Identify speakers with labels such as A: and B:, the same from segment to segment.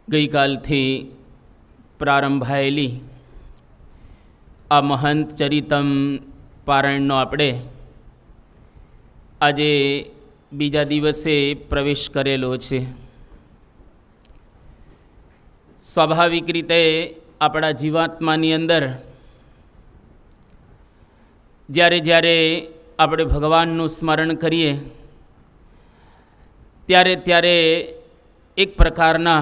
A: ગઈકાલથી પ્રારંભાયેલી આ મહંત ચરિતમ પારાયણનો આપણે આજે બીજા દિવસે પ્રવેશ કરેલો છે. સ્વાભાવિક રીતે આપણા જીવાત્માની અંદર જ્યારે જ્યારે આપણે ભગવાનનું સ્મરણ કરીએ ત્યારે ત્યારે એક પ્રકારના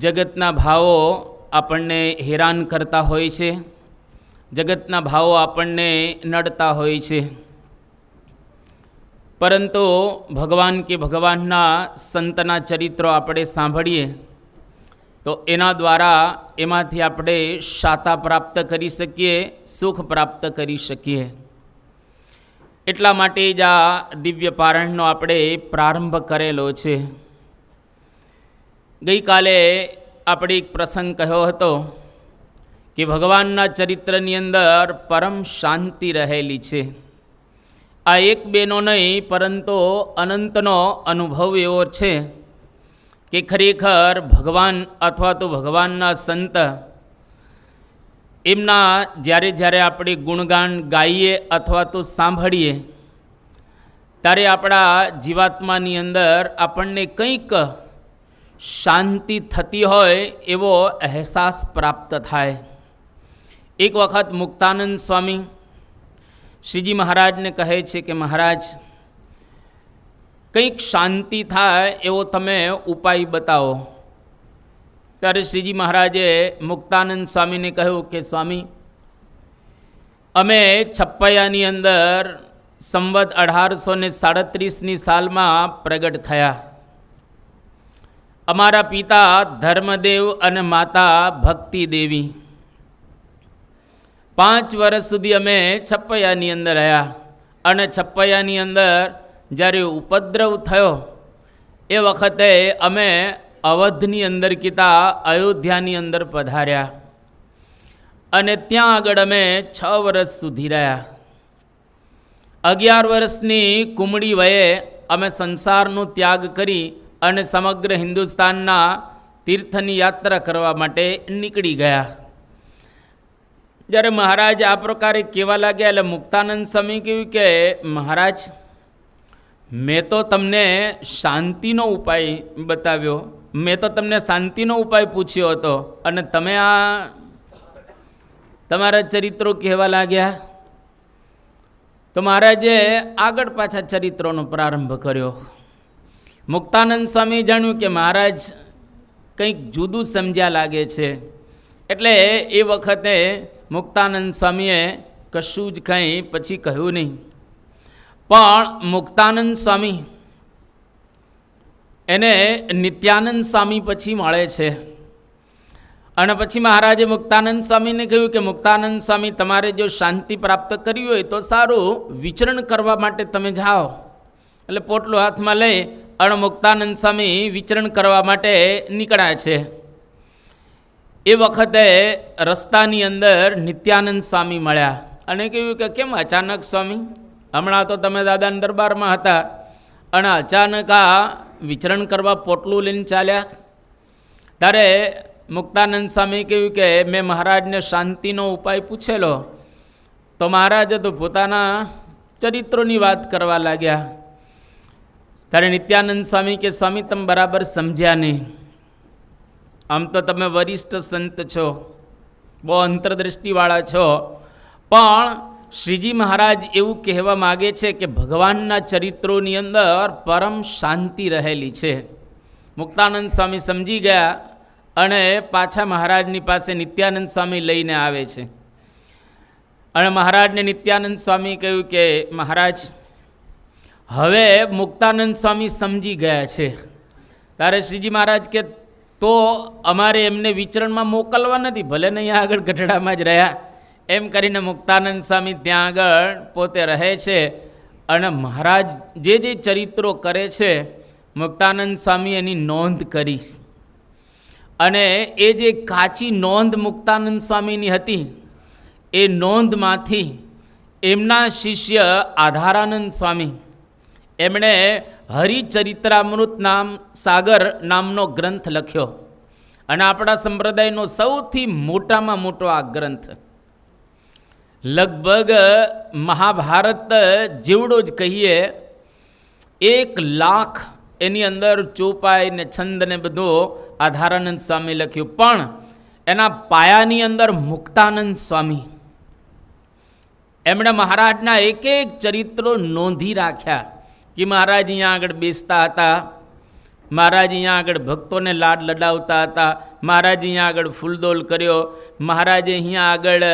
A: જગતના ભાવો આપણને હેરાન કરતા હોય છે, જગતના ભાવો આપણને નડતા હોય છે. પરંતુ ભગવાન કે ભગવાનના સંતના ચરિત્રો આપણે સાંભળીએ તો એના દ્વારા એમાંથી આપણે શાતા પ્રાપ્ત કરી શકીએ, સુખ પ્રાપ્ત કરી શકીએ. એટલા માટે જ આ દિવ્ય પારાયણનો આપણે પ્રારંભ કરેલો છે. ગઈકાલે આપણે એક પ્રસંગ કહ્યો હતો કે ભગવાનના ચરિત્રની અંદર પરમ શાંતિ રહેલી છે. આ એક બેનો નહીં પરંતુ અનંતનો અનુભવ એવો છે કે ખરેખર ભગવાન અથવા તો ભગવાનના સંત એમના જ્યારે જ્યારે આપણે ગુણગાન ગાઈએ અથવા તો સાંભળીએ ત્યારે આપણા જીવાત્માની અંદર આપણને કંઈક શાંતિ થતી હોય એવો અહેસાસ પ્રાપ્ત થાય. એક વખત મુક્તાનંદ સ્વામી શ્રીજી મહારાજને કહે છે કે મહારાજ, કંઈક શાંતિ થાય એવો તમે ઉપાય બતાવો. ત્યારે શ્રીજી મહારાજે મુક્તાનંદ સ્વામીને કહ્યું કે સ્વામી, અમે છપ્પૈયાની અંદર સંવત 1837ની સાલમાં પ્રગટ થયા. અમારા પિતા ધર્મદેવ અને માતા ભક્તિ દેવી. 5 વર્ષ સુધી અમે છપ્પૈયાની અંદર રહ્યા અને છપ્પૈયાની અંદર જ્યારે ઉપદ્રવ થયો એ વખતે અમે અવધની અંદર કીધા અયોધ્યાની અંદર પધાર્યા અને ત્યાં આગળ અમે 6 વર્ષ સુધી રહ્યા. 11 વર્ષની કુમળી વયે અમે સંસારનો ત્યાગ કરી અને સમગ્ર હિન્દુસ્તાનના તીર્થની યાત્રા કરવા માટે નીકળી ગયા. જ્યારે મહારાજ આ પ્રકારે કહેવા લાગ્યા એટલે મુક્તાનંદ સ્વામી કહ્યું કે મહારાજ, મેં તો તમને શાંતિનો ઉપાય બતાવ્યો, મેં તો તમને શાંતિનો ઉપાય પૂછ્યો હતો અને તમે આ તમારા ચરિત્રો કહેવા લાગ્યા. તો મહારાજે આગળ પાછા ચરિત્રોનો પ્રારંભ કર્યો. મુક્તાનંદ સ્વામી જાણ્યું કે મહારાજ કંઈક જુદું સમજ્યા લાગે છે. એટલે એ વખતે મુક્તાનંદ સ્વામીએ કશું જ કંઈ પછી કહ્યું નહીં. પણ મુક્તાનંદ સ્વામી એને નિત્યાનંદ સ્વામી પછી મળે છે અને પછી મહારાજે મુક્તાનંદ સ્વામીને કહ્યું કે મુક્તાનંદ સ્વામી, તમારે જો શાંતિ પ્રાપ્ત કરવી હોય તો સારું, વિચરણ કરવા માટે તમે જાઓ. એટલે પોટલું હાથમાં લઈ અને મુક્તાનંદ સ્વામી વિચરણ કરવા માટે નીકળ્યા છે. એ વખતે રસ્તાની અંદર નિત્યાનંદ સ્વામી મળ્યા અને કહ્યું કે કેમ અચાનક સ્વામી, હમણાં તો તમે દાદાના દરબારમાં હતા અને અચાનક આ વિચરણ કરવા પોટલું લઈને ચાલ્યા. ત્યારે મુક્તાનંદ સ્વામી કહ્યું કે મેં મહારાજને શાંતિનો ઉપાય પૂછેલો તો મહારાજે તો પોતાના ચરિત્રોની વાત કરવા લાગ્યા. ત્યારે નિત્યાનંદ સ્વામી કે સ્વામી, તમે બરાબર સમજ્યા નહીં. આમ તો તમે વરિષ્ઠ સંત છો, બહુ અંતરદૃષ્ટિવાળા છો, પણ શ્રીજી મહારાજ એવું કહેવા માગે છે કે ભગવાનના ચરિત્રોની અંદર પરમ શાંતિ રહેલી છે. મુક્તાનંદ સ્વામી સમજી ગયા અને પાછા મહારાજની પાસે નિત્યાનંદ સ્વામી લઈને આવે છે. અને મહારાજને નિત્યાનંદ સ્વામી કહ્યું કે મહારાજ, હવે મુક્તાનંદ સ્વામી સમજી ગયા છે. ત્યારે શ્રીજી મહારાજ કે તો અમારે એમને વિચરણમાં મોકલવા નથી, ભલે ને અહીંયા આગળ ગઢડામાં જ રહ્યા. એમ કરીને મુક્તાનંદ સ્વામી ત્યાં આગળ પોતે રહે છે અને મહારાજ જે જે ચરિત્રો કરે છે મુક્તાનંદ સ્વામી એની નોંધ કરી. અને એ જે કાચી નોંધ મુક્તાનંદ સ્વામીની હતી એ નોંધમાંથી એમના શિષ્ય આધારાનંદ સ્વામી એમણે હરિચરિત્રામૃત સાગર નામનો ગ્રંથ લખ્યો અને આપણા સંપ્રદાયનો સૌથી મોટામાં મોટો આ ગ્રંથ, લગભગ મહાભારત જેવડો જ કહીએ, 1,00,000 એની અંદર ચોપાઈ ને છંદ ને બધું આધારાનંદ સ્વામી લખ્યું. પણ એના પાયાની અંદર મુક્તાનંદ સ્વામી એમણે મહારાજના એક એક ચરિત્રો નોંધી રાખ્યા કે મહારાજ અહીંયા આગળ બેસતા હતા, મહારાજ અહીંયા આગળ ભક્તોને લાડ લડાવતા હતા, મહારાજ અહીંયા આગળ ફૂલદોલ કર્યો, મહારાજે અહીંયા આગળ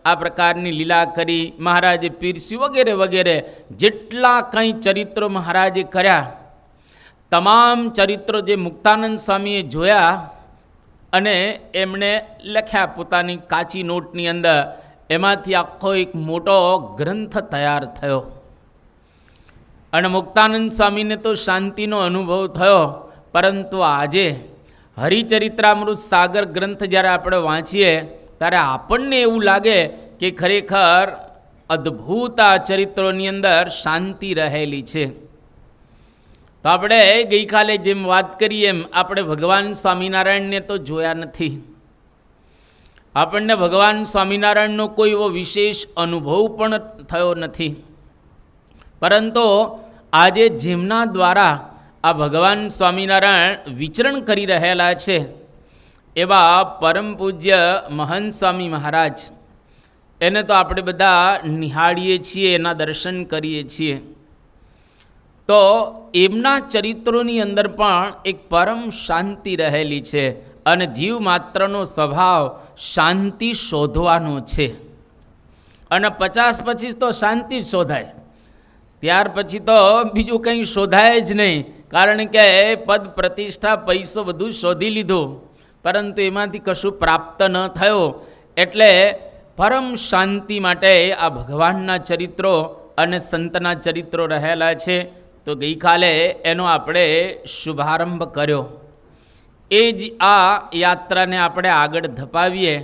A: આ પ્રકારની લીલા કરી, મહારાજે પીરસ્યું વગેરે વગેરે જેટલા કંઈ ચરિત્રો મહારાજે કર્યા, તમામ ચરિત્રો જે મુક્તાનંદ સ્વામીએ જોયા અને એમણે લખ્યા પોતાની કાચી નોટની અંદર. એમાંથી આખો એક મોટો ગ્રંથ તૈયાર થયો અને મુક્તાનંદ સ્વામીને તો શાંતિનો અનુભવ થયો. પરંતુ આજે હરિચરિત્રામૃત સાગર ગ્રંથ જ્યારે આપણે વાંચીએ ત્યારે આપણને એવું લાગે કે ખરેખર અદ્ભુત આ ચરિત્રોની અંદર શાંતિ રહેલી છે. તો આપણે ગઈકાલે જેમ વાત કરીએ એમ આપણે ભગવાન સ્વામિનારાયણને તો જોયા નથી, આપણને ભગવાન સ્વામિનારાયણનો કોઈ એવો વિશેષ અનુભવ પણ થયો નથી. પરંતુ આજે જેમના દ્વારા આ ભગવાન સ્વામિનારાયણ વિચરણ કરી રહેલા છે એવા પરમ પૂજ્ય મહંત સ્વામી મહારાજ, એને તો આપણે બધા નિહાળીએ છીએ, એના દર્શન કરીએ છીએ. તો એમના ચરિત્રોની અંદર પણ એક પરમ શાંતિ રહેલી છે અને જીવ માત્રનો સ્વભાવ શાંતિ શોધવાનો છે. અને 50 પછી તો શાંતિ જ શોધાય, ત્યાર પછી તો બીજું કંઈ શોધાય જ નહીં. કારણ કે પદ પ્રતિષ્ઠા પૈસો બધું શોધી લીધું, પરંતુ એમાંથી કશું પ્રાપ્ત ન થયો. એટલે પરમ શાંતિ માટે આ ભગવાનના ચરિત્રો અને સંતના ચરિત્રો રહેલા છે. તો ગઈકાલે એનો આપણે શુભારંભ કર્યો. એ જ આ યાત્રાને આપણે આગળ ધપાવીએ.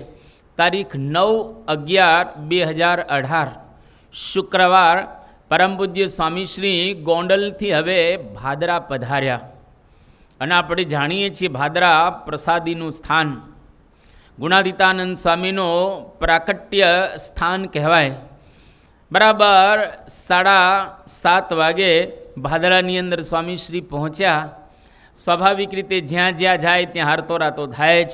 A: તારીખ 9/11/2018 શુક્રવાર પરમ પૂજ્ય સ્વામીશ્રી ગોંડલથી હવે ભાદરા પધાર્યા. અને આપણે જાણીએ છીએ ભાદરા પ્રસાદીનું સ્થાન, ગુણાતીતાનંદ સ્વામીનું પ્રાકટ્ય સ્થાન કહેવાય. બરાબર 7:30 વાગે ભાદરાની અંદર સ્વામીશ્રી પહોંચ્યા. સ્વાભાવિક રીતે જ્યાં જ્યાં જાય ત્યાં હારતોરા તો થાય જ.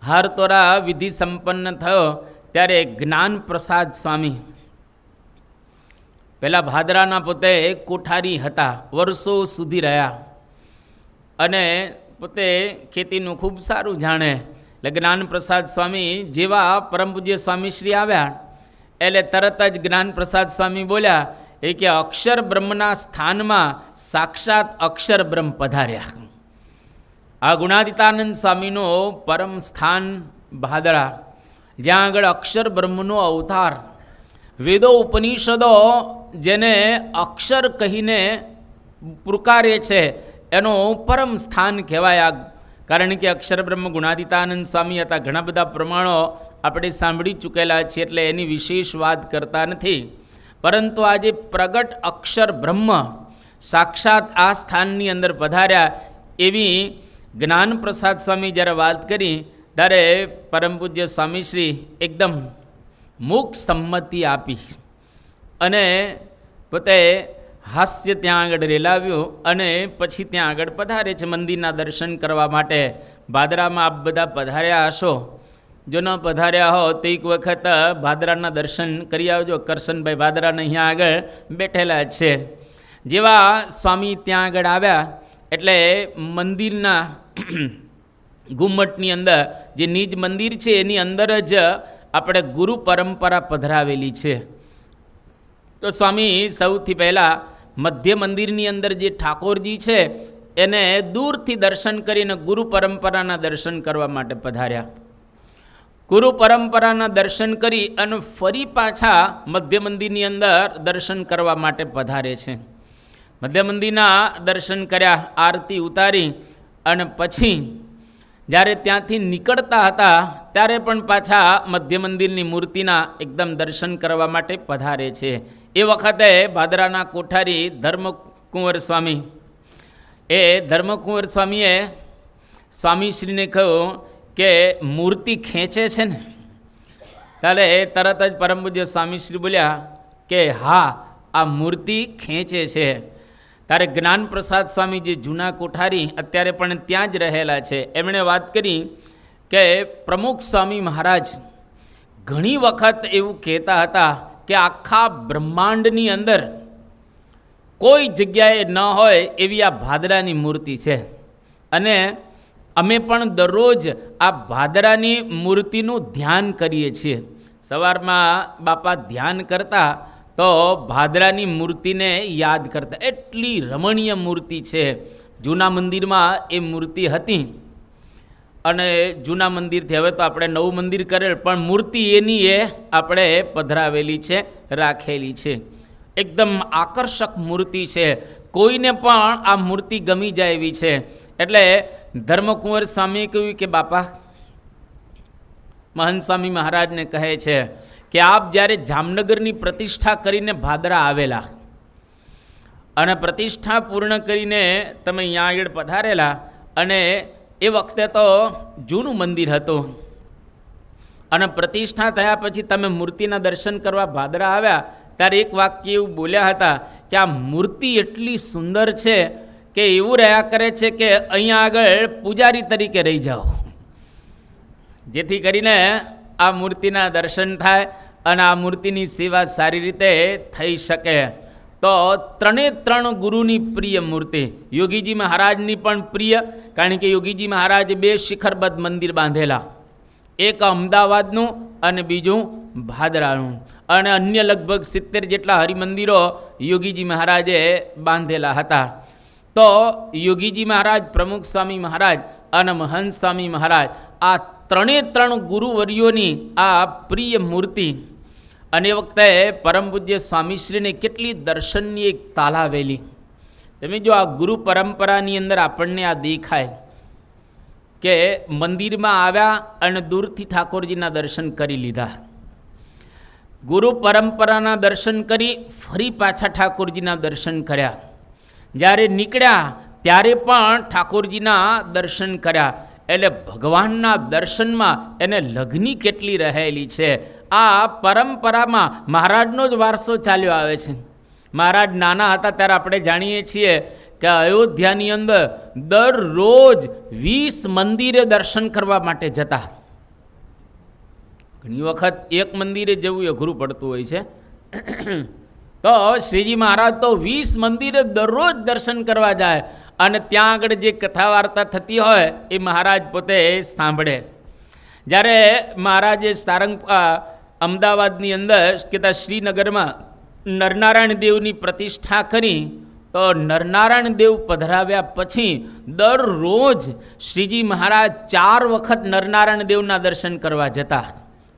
A: હારતોરા વિધિ સંપન્ન થયો ત્યારે જ્ઞાન પ્રસાદ સ્વામી, પહેલાં ભાદરાના પોતે કોઠારી હતા, વર્ષો સુધી રહ્યા અને પોતે ખેતીનું ખૂબ સારું જાણે. એટલે જ્ઞાન પ્રસાદ સ્વામી જેવા પરમ પૂજ્ય સ્વામીશ્રી આવ્યા એટલે તરત જ જ્ઞાન પ્રસાદ સ્વામી બોલ્યા એ કે અક્ષર બ્રહ્મના સ્થાનમાં સાક્ષાત અક્ષર બ્રહ્મ પધાર્યા. આ ગુણાતીતાનંદ સ્વામીનો પરમ સ્થાન ભાદરા, જ્યાં આગળ અક્ષર બ્રહ્મનો અવતાર, વેદો ઉપનિષદો જેને અક્ષર કહીને પુકારે છે એનું પરમ સ્થાન કહેવાય. કારણ કે અક્ષર બ્રહ્મ ગુણાતીતાનંદ સ્વામી હતા. ઘણા બધા પ્રમાણો આપણે સાંભળી ચૂકેલા છીએ એટલે એની વિશેષ વાત કરતા નથી. પરંતુ આજે પ્રગટ અક્ષર બ્રહ્મ સાક્ષાત આ સ્થાનની અંદર પધાર્યા એવી જ્ઞાન પ્રસાદ સ્વામી જ્યારે વાત કરી ત્યારે પરમ પૂજ્ય સ્વામીશ્રી એકદમ મુખ સંમતિ આપી અને પોતે હાસ્ય ત્યાં આગળ રેલાવ્યું અને પછી ત્યાં આગળ પધારે છે મંદિરના દર્શન કરવા માટે. ભાદરામાં આપ બધા પધાર્યા હશો, જો ન પધાર્યા હો તો એક વખત ભાદરાના દર્શન કરી આવજો. કરશનભાઈ ભાદરાને અહીંયા આગળ બેઠેલા છે. જેવા સ્વામી ત્યાં આગળ આવ્યા એટલે મંદિરના ઘુમ્મટની અંદર જે નિજ મંદિર છે એની અંદર જ આપણે ગુરુ પરંપરા પધરાવેલી છે. તો સ્વામી સૌથી પહેલાં મધ્ય મંદિરની અંદર જે ઠાકોરજી છે એને દૂરથી દર્શન કરીને ગુરુ પરંપરાના દર્શન કરવા માટે પધાર્યા. ગુરુ પરંપરાના દર્શન કરી અને ફરી પાછા મધ્ય મંદિરની અંદર દર્શન કરવા માટે પધારે છે. મધ્ય મંદિરના દર્શન કર્યા, આરતી ઉતારી અને પછી જ્યારે ત્યાંથી નીકળતા હતા ત્યારે પણ પાછા મધ્ય મંદિરની મૂર્તિના એકદમ દર્શન કરવા માટે પધારે છે. એ વખતે ભાદરાના કોઠારી ધર્મ કુંવર સ્વામી, એ ધર્મકુંવર સ્વામીએ સ્વામીશ્રીને કહ્યું કે મૂર્તિ ખેંચે છે ને, ત્યારે તરત જ પરમ પૂજ્ય સ્વામીશ્રી બોલ્યા કે હા, આ મૂર્તિ ખેંચે છે. ત્યારે જ્ઞાનપ્રસાદ સ્વામી, જે જૂના કોઠારી અત્યારે પણ ત્યાં જ રહેલા છે, એમણે વાત કરી કે પ્રમુખ સ્વામી મહારાજ ઘણી વખત એવું કહેતા હતા કે આખા બ્રહ્માંડની અંદર કોઈ જગ્યાએ ન હોય એવી આ ભાદરાની મૂર્તિ છે, અને અમે પણ દરરોજ આ ભાદરાની મૂર્તિનું ધ્યાન કરીએ છીએ. સવારમાં બાપા ધ્યાન કરતા તો ભાદરાની મૂર્તિને યાદ કરતા. એટલી રમણીય મૂર્તિ છે. જૂના મંદિરમાં એ મૂર્તિ હતી, અને જૂના મંદિરથી હવે તો આપણે નવું મંદિર કરેલ, પણ મૂર્તિ એની એ આપણે પધરાવેલી છે, રાખેલી છે. એકદમ આકર્ષક મૂર્તિ છે. કોઈને પણ આ મૂર્તિ ગમી જાય એવી છે. એટલે ધર્મકુંવર સ્વામીએ કહ્યું કે બાપા, મહંત સ્વામી મહારાજને કહે છે કે આપ જ્યારે જામનગરની પ્રતિષ્ઠા કરીને ભાદરા આવેલા, અને પ્રતિષ્ઠા પૂર્ણ કરીને તમે અહીંયા આગળ પધારેલા, અને એ વખતે તો જૂનું મંદિર હતું, અને પ્રતિષ્ઠા થયા પછી તમે મૂર્તિના દર્શન કરવા ભાદરા આવ્યા, ત્યારે એક વાક્ય એવું બોલ્યા હતા કે આ મૂર્તિ એટલી સુંદર છે કે એવું રહ્યા કરે છે કે અહીંયા આગળ પૂજારી તરીકે રહી જાઓ, જેથી કરીને આ મૂર્તિના દર્શન થાય અને આ મૂર્તિની સેવા સારી રીતે થઈ શકે. તો ત્રણે ત્રણ ગુરુની પ્રિય મૂર્તિ, યોગીજી મહારાજની પણ પ્રિય, કારણ કે યોગીજી મહારાજે 2 શિખરબદ્ધ મંદિર બાંધેલા, એક અમદાવાદનું અને બીજું ભાદરાનું, અને અન્ય લગભગ 70 જેટલા હરિમંદિરો યોગીજી મહારાજે બાંધેલા હતા. તો યોગીજી મહારાજ, પ્રમુખ સ્વામી મહારાજ અને મહંત સ્વામી મહારાજ, આ ત્રણે ત્રણ ગુરુવર્યોની આ પ્રિય મૂર્તિ. અને એ વખતે પરમ પૂજ્ય સ્વામીશ્રીને કેટલી દર્શનની એક તાલાવેલી. તમે જો આ ગુરુ પરંપરાની અંદર આપણને આ દેખાય કે મંદિરમાં આવ્યા અને દૂરથી ઠાકોરજીના દર્શન કરી લીધા, ગુરુ પરંપરાના દર્શન કરી ફરી પાછા ઠાકોરજીના દર્શન કર્યા, જ્યારે નીકળ્યા ત્યારે પણ ઠાકોરજીના દર્શન કર્યા. એટલે ભગવાનના દર્શનમાં એને લગ્ની કેટલી રહેલી છે. આ પરંપરામાં મહારાજનો જ વારસો ચાલ્યો આવે છે. મહારાજ નાના હતા ત્યારે આપણે જાણીએ છીએ કે અયોધ્યાની અંદર દરરોજ 20 મંદિરે દર્શન કરવા માટે જતા. ઘણી વખત એક મંદિરે જવું એ અઘરું પડતું હોય છે, તો શ્રીજી મહારાજ તો 20 મંદિરે દરરોજ દર્શન કરવા જાય, અને ત્યાં આગળ જે કથા વાર્તા થતી હોય એ મહારાજ પોતે સાંભળે. જ્યારે મહારાજે અમદાવાદની અંદર કહેતા શ્રીનગરમાં નરનારાયણ દેવની પ્રતિષ્ઠા કરી, તો નરનારાયણ દેવ પધરાવ્યા પછી દરરોજ શ્રીજી મહારાજ 4 વખત નરનારાયણ દેવના દર્શન કરવા જતા.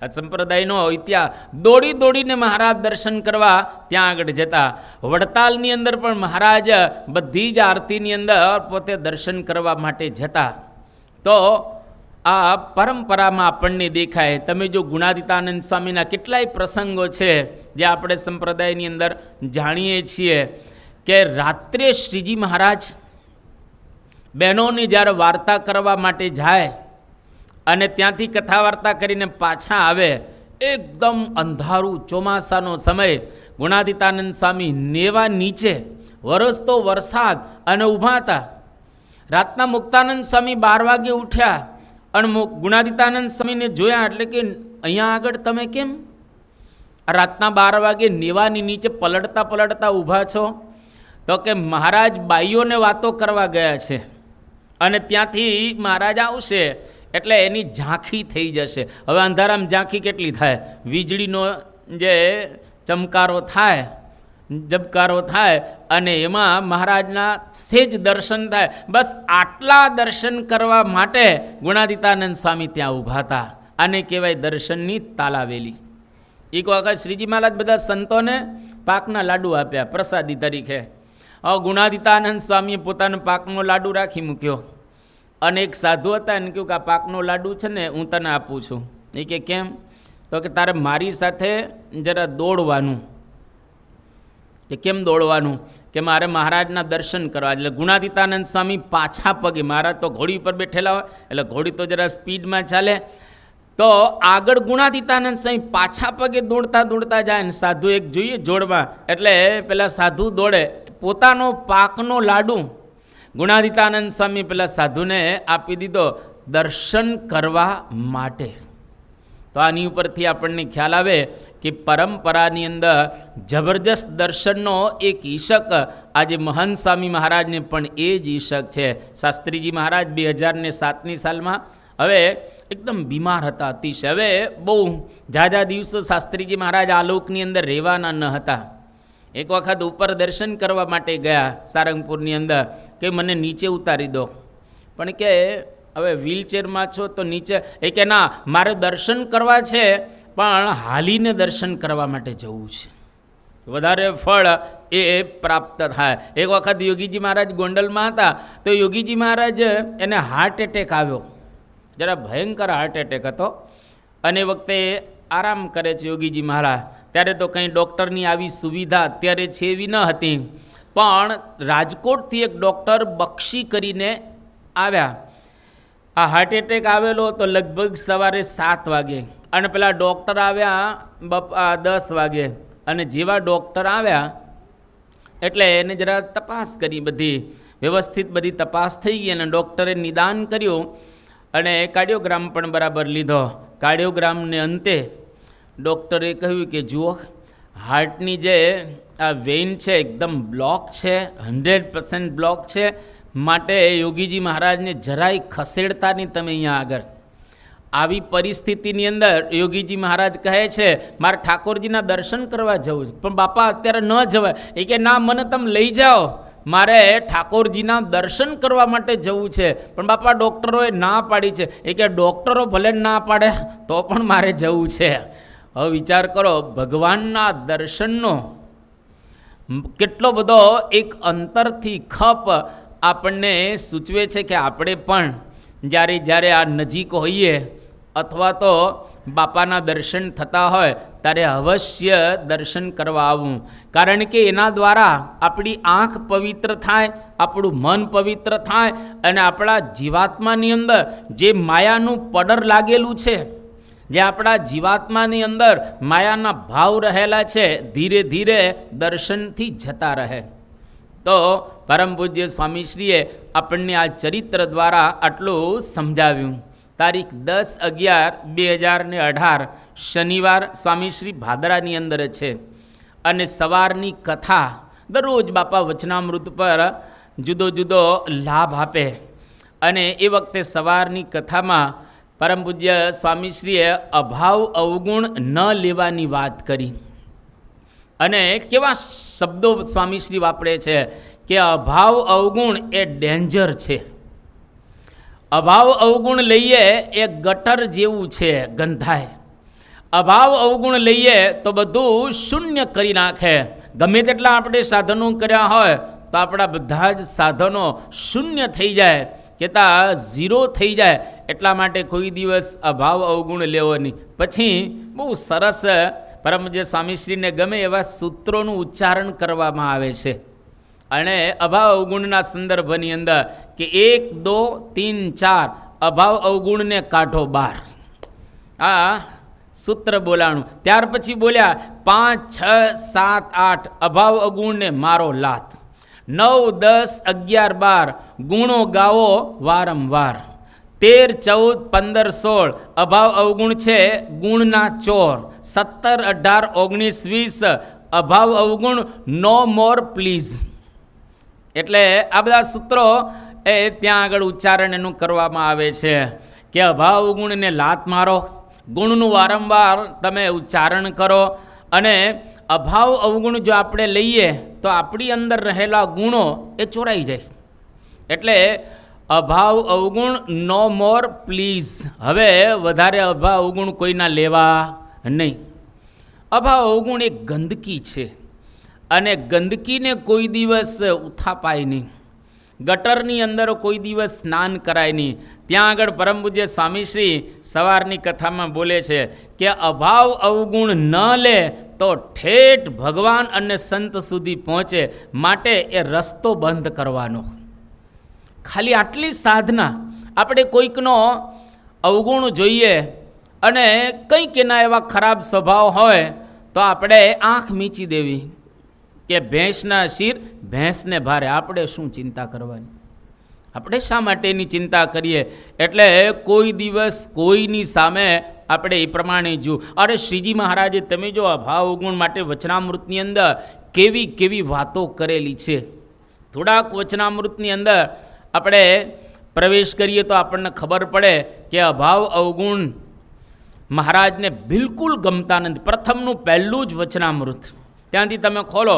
A: આ સંપ્રદાયનો ઇતિહાસ. દોડી દોડીને મહારાજ દર્શન કરવા ત્યાં આગળ જતા. વડતાલની અંદર પણ મહારાજ બધી જ આરતીની અંદર પોતે દર્શન કરવા માટે જતા. તો આ પરંપરામાં આપણને દેખાય. તમે જો ગુણાતીતાનંદ સ્વામીના કેટલાય પ્રસંગો છે જે આપણે સંપ્રદાયની અંદર જાણીએ છીએ કે રાત્રે શ્રીજી મહારાજ બહેનોની જ્યારે વાર્તા કરવા માટે જાય અને ત્યાંથી કથા વાર્તા કરીને પાછા આવે, એકદમ અંધારું ચોમાસાનો સમય, ગુણાતીતાનંદ સ્વામી નેવા નીચે, વરસતો વરસાદ, અને ઊભા હતા. રાતના મુક્તાનંદ સ્વામી 12 વાગે ઉઠ્યા અને ગુણાતીતાનંદ સ્વામીને જોયા, એટલે કે અહીંયા આગળ તમે કેમ રાતના 12 વાગે નેવાની નીચે પલળતા પલળતા ઊભા છો? તો કે મહારાજ બાઈઓને વાતો કરવા ગયા છે, અને ત્યાંથી મહારાજ આવશે એટલે એની ઝાંખી થઈ જશે. હવે અંધારામાં ઝાંખી કેટલી થાય? વીજળીનો જે ચમકારો થાય, જબકારો થાય, અને એમાં મહારાજના સેજ દર્શન થાય. બસ આટલા દર્શન કરવા માટે ગુણાતીતાનંદ સ્વામી ત્યાં ઊભા હતા. આને કહેવાય દર્શનની તાલાવેલી. એક વખત શ્રીજી મહારાજ બધા સંતોને પાકના લાડુ આપ્યા પ્રસાદી તરીકે. ગુણાતીતાનંદ સ્વામીએ પોતાનો પાકનો લાડુ રાખી મૂક્યો, અને એક સાધુ હતા એને કહ્યું કે આ પાકનો લાડુ છે ને હું તને આપું છું. એ કે કેમ? તો કે તારે મારી સાથે જરા દોડવાનું. કે કેમ દોડવાનું? કે મારે મહારાજના દર્શન કરવા. એટલે ગુણાતીતાનંદ સ્વામી પાછા પગે, મહારાજ તો ઘોડી ઉપર બેઠેલા હોય એટલે ઘોડી તો જરા સ્પીડમાં ચાલે, તો આગળ ગુણાતીતાનંદ સ્વામી પાછા પગે દોડતા દોડતા જાય ને સાધુ એક જોઈએ જોડમાં, એટલે પેલા સાધુ દોડે, પોતાનો પાકનો લાડુ ગુણાતીતાનંદ સ્વામી પેલા સાધુને આપી દીધો દર્શન કરવા માટે. તો આની ઉપરથી આપણને ખ્યાલ આવે કે પરંપરાની અંદર જબરજસ્ત દર્શનનો એક ઈશક આજે મહાન સ્વામી મહારાજને પણ એ જ ઈશક છે. શાસ્ત્રીજી મહારાજ 2007ની સાલમાં હવે એકદમ બીમાર હતા અતિશય. હવે બહુ ઝાઝા દિવસો શાસ્ત્રીજી મહારાજ આ લોકની અંદર રહેવાના ન હતા. એક વખત ઉપર દર્શન કરવા માટે ગયા સારંગપુરની અંદર, કે મને નીચે ઉતારી દો, પણ કે હવે વ્હીલચેરમાં છો તો નીચે, એ કે ના મારે દર્શન કરવા છે પણ હાલીને દર્શન કરવા માટે જવું છે, વધારે ફળ એ પ્રાપ્ત થાય. એક વખત યોગીજી મહારાજ ગોંડલમાં હતા તો યોગીજી મહારાજ એને હાર્ટ એટેક આવ્યો, જરા ભયંકર હાર્ટ એટેક હતો, અને એ વખતે આરામ કરે છે યોગીજી મહારાજ. ત્યારે તો કંઈ ડૉક્ટરની આવી સુવિધા અત્યારે છે એવી ન હતી, પણ રાજકોટથી એક ડૉક્ટર બક્ષી કરીને આવ્યા. આ હાર્ટ એટેક આવેલો તો લગભગ સવારે 7 વાગે, અને પેલા ડૉક્ટર આવ્યા 10 વાગે, અને જેવા ડૉક્ટર આવ્યા એટલે એને જરા તપાસ કરી, બધી વ્યવસ્થિત બધી તપાસ થઈ ગઈ, અને ડૉક્ટરે નિદાન કર્યું અને કાર્ડિયોગ્રામ પણ બરાબર લીધો. કાર્ડિયોગ્રામને અંતે ડૉક્ટરે કહ્યું કે જુઓ, હાર્ટની જે આ વેઇન છે એકદમ બ્લોક છે, 100% બ્લોક છે, માટે યોગીજી મહારાજને જરાય ખસેડતા નહીં તમે અહીંયા આગળ. આવી પરિસ્થિતિની અંદર યોગીજી મહારાજ કહે છે મારે ઠાકોરજીના દર્શન કરવા જવું છે, પણ બાપા અત્યારે ન જવાય. એ કે ના મને તમે લઈ જાઓ, મારે ઠાકોરજીના દર્શન કરવા માટે જવું છે, પણ બાપા ડૉક્ટરોએ ના પાડી છે. એ કે ડૉક્ટરો ભલે ના પાડે તો પણ મારે જવું છે. હવે વિચાર કરો, ભગવાનના દર્શનનો કેટલો બધો એક અંતરથી ખપ આપણને સૂચવે છે કે આપણે પણ જ્યારે જ્યારે આ નજીક હોઈએ અથવા તો બાપાના દર્શન થતા હોય ત્યારે અવશ્ય દર્શન કરવા આવવું. કારણ કે એના દ્વારા આપણી આંખ પવિત્ર થાય, આપણું મન પવિત્ર થાય, અને આપણા જીવાત્માની અંદર જે માયાનું પડર લાગેલું છે, જે આપણા જીવાત્માની અંદર માયાના ભાવ રહેલા છે, ધીરે ધીરે દર્શનથી જતા રહે. તો પરમ પૂજ્ય સ્વામીશ્રીએ આપણને આ ચરિત્ર દ્વારા આટલું સમજાવ્યું. તારીખ 10/11/2018 શનિવાર સ્વામીશ્રી ભાદરાની અંદર છે, અને સવારની કથા દરરોજ બાપા વચનામૃત પર જુદો જુદો લાભ આપે, અને એ વખતે સવારની કથામાં પરમ પૂજ્ય સ્વામીશ્રીએ અભાવ અવગુણ ન લેવાની વાત કરી. અને કેવા શબ્દો સ્વામીશ્રી વાપરે છે કે અભાવ અવગુણ એ ડેન્જર છે. અભાવ અવગુણ લઈએ એ ગટર જેવું છે, ગંધાય. અભાવ અવગુણ લઈએ તો બધું શૂન્ય કરી નાખે. ગમે તેટલા આપણે સાધનો કર્યા હોય તો આપણા બધા જ સાધનો શૂન્ય થઈ જાય, કહેતા 0 થઈ જાય. એટલા માટે કોઈ દિવસ અભાવ અવગુણ લેવો નહીં. પછી બહુ સરસ પરમ જે સ્વામીશ્રીને ગમે એવા સૂત્રોનું ઉચ્ચારણ કરવામાં આવે છે, અને અભાવ અવગુણના સંદર્ભની અંદર કે 1 2 3 4 અભાવ અવગુણને કાઢો બહાર, આ સૂત્ર બોલાણું. ત્યાર પછી બોલ્યા 5 6 7 8 અભાવ અવગુણને મારો લાત, 9 10 11 12 ગુણો ગાવો વારંવાર, 13 14 15 16 અભાવ અવગુણ છે ગુણના ચોર, 17 18 19 20 અભાવ અવગુણ નો મોર પ્લીઝ. એટલે આ બધા સૂત્રો એ ત્યાં આગળ ઉચ્ચારણ એનું કરવામાં આવે છે કે અભાવ અવગુણને લાત મારો, ગુણનું વારંવાર તમે ઉચ્ચારણ કરો. અને અભાવ અવગુણ જો આપણે લઈએ તો આપણી અંદર રહેલા ગુણો એ ચોરાઈ જાય. એટલે અભાવ અવગુણ નો મોર પ્લીઝ, હવે વધારે અભાવ અવગુણ કોઈના લેવા નહીં. અભાવ અવગુણ એક ગંદકી છે, અને ગંદકીને કોઈ દિવસ ઉથાપાય નહીં. ગટરની અંદર કોઈ દિવસ સ્નાન કરાય નહીં. ત્યાં આગળ પરમ પૂજ્ય સ્વામીશ્રી સવારની કથામાં બોલે છે કે અભાવ અવગુણ ન લે તો ઠેઠ ભગવાન અને સંત સુધી પહોંચે, માટે એ રસ્તો બંધ કરવાનો. ખાલી આટલી સાધના. આપણે કોઈકનો અવગુણ જોઈએ અને કંઈક એના એવા ખરાબ સ્વભાવ હોય તો આપણે આંખ મીચી દેવી કે ભેંસના શિર ભેંસને ભારે, આપણે શું ચિંતા કરવાની? આપણે શા માટેની ચિંતા કરીએ? એટલે કોઈ દિવસ કોઈની સામે આપણે એ પ્રમાણે જો. અરે શ્રીજી મહારાજે તમે જો અભાવ અવગુણ માટે વચનામૃતની અંદર કેવી કેવી વાતો કરેલી છે. થોડાક વચનામૃતની અંદર આપણે પ્રવેશ કરીએ તો આપણને ખબર પડે કે અભાવ અવગુણ મહારાજને બિલકુલ ગમતા નથી. પ્રથમનું પહેલું જ વચનામૃત ત્યાંથી તમે ખોલો.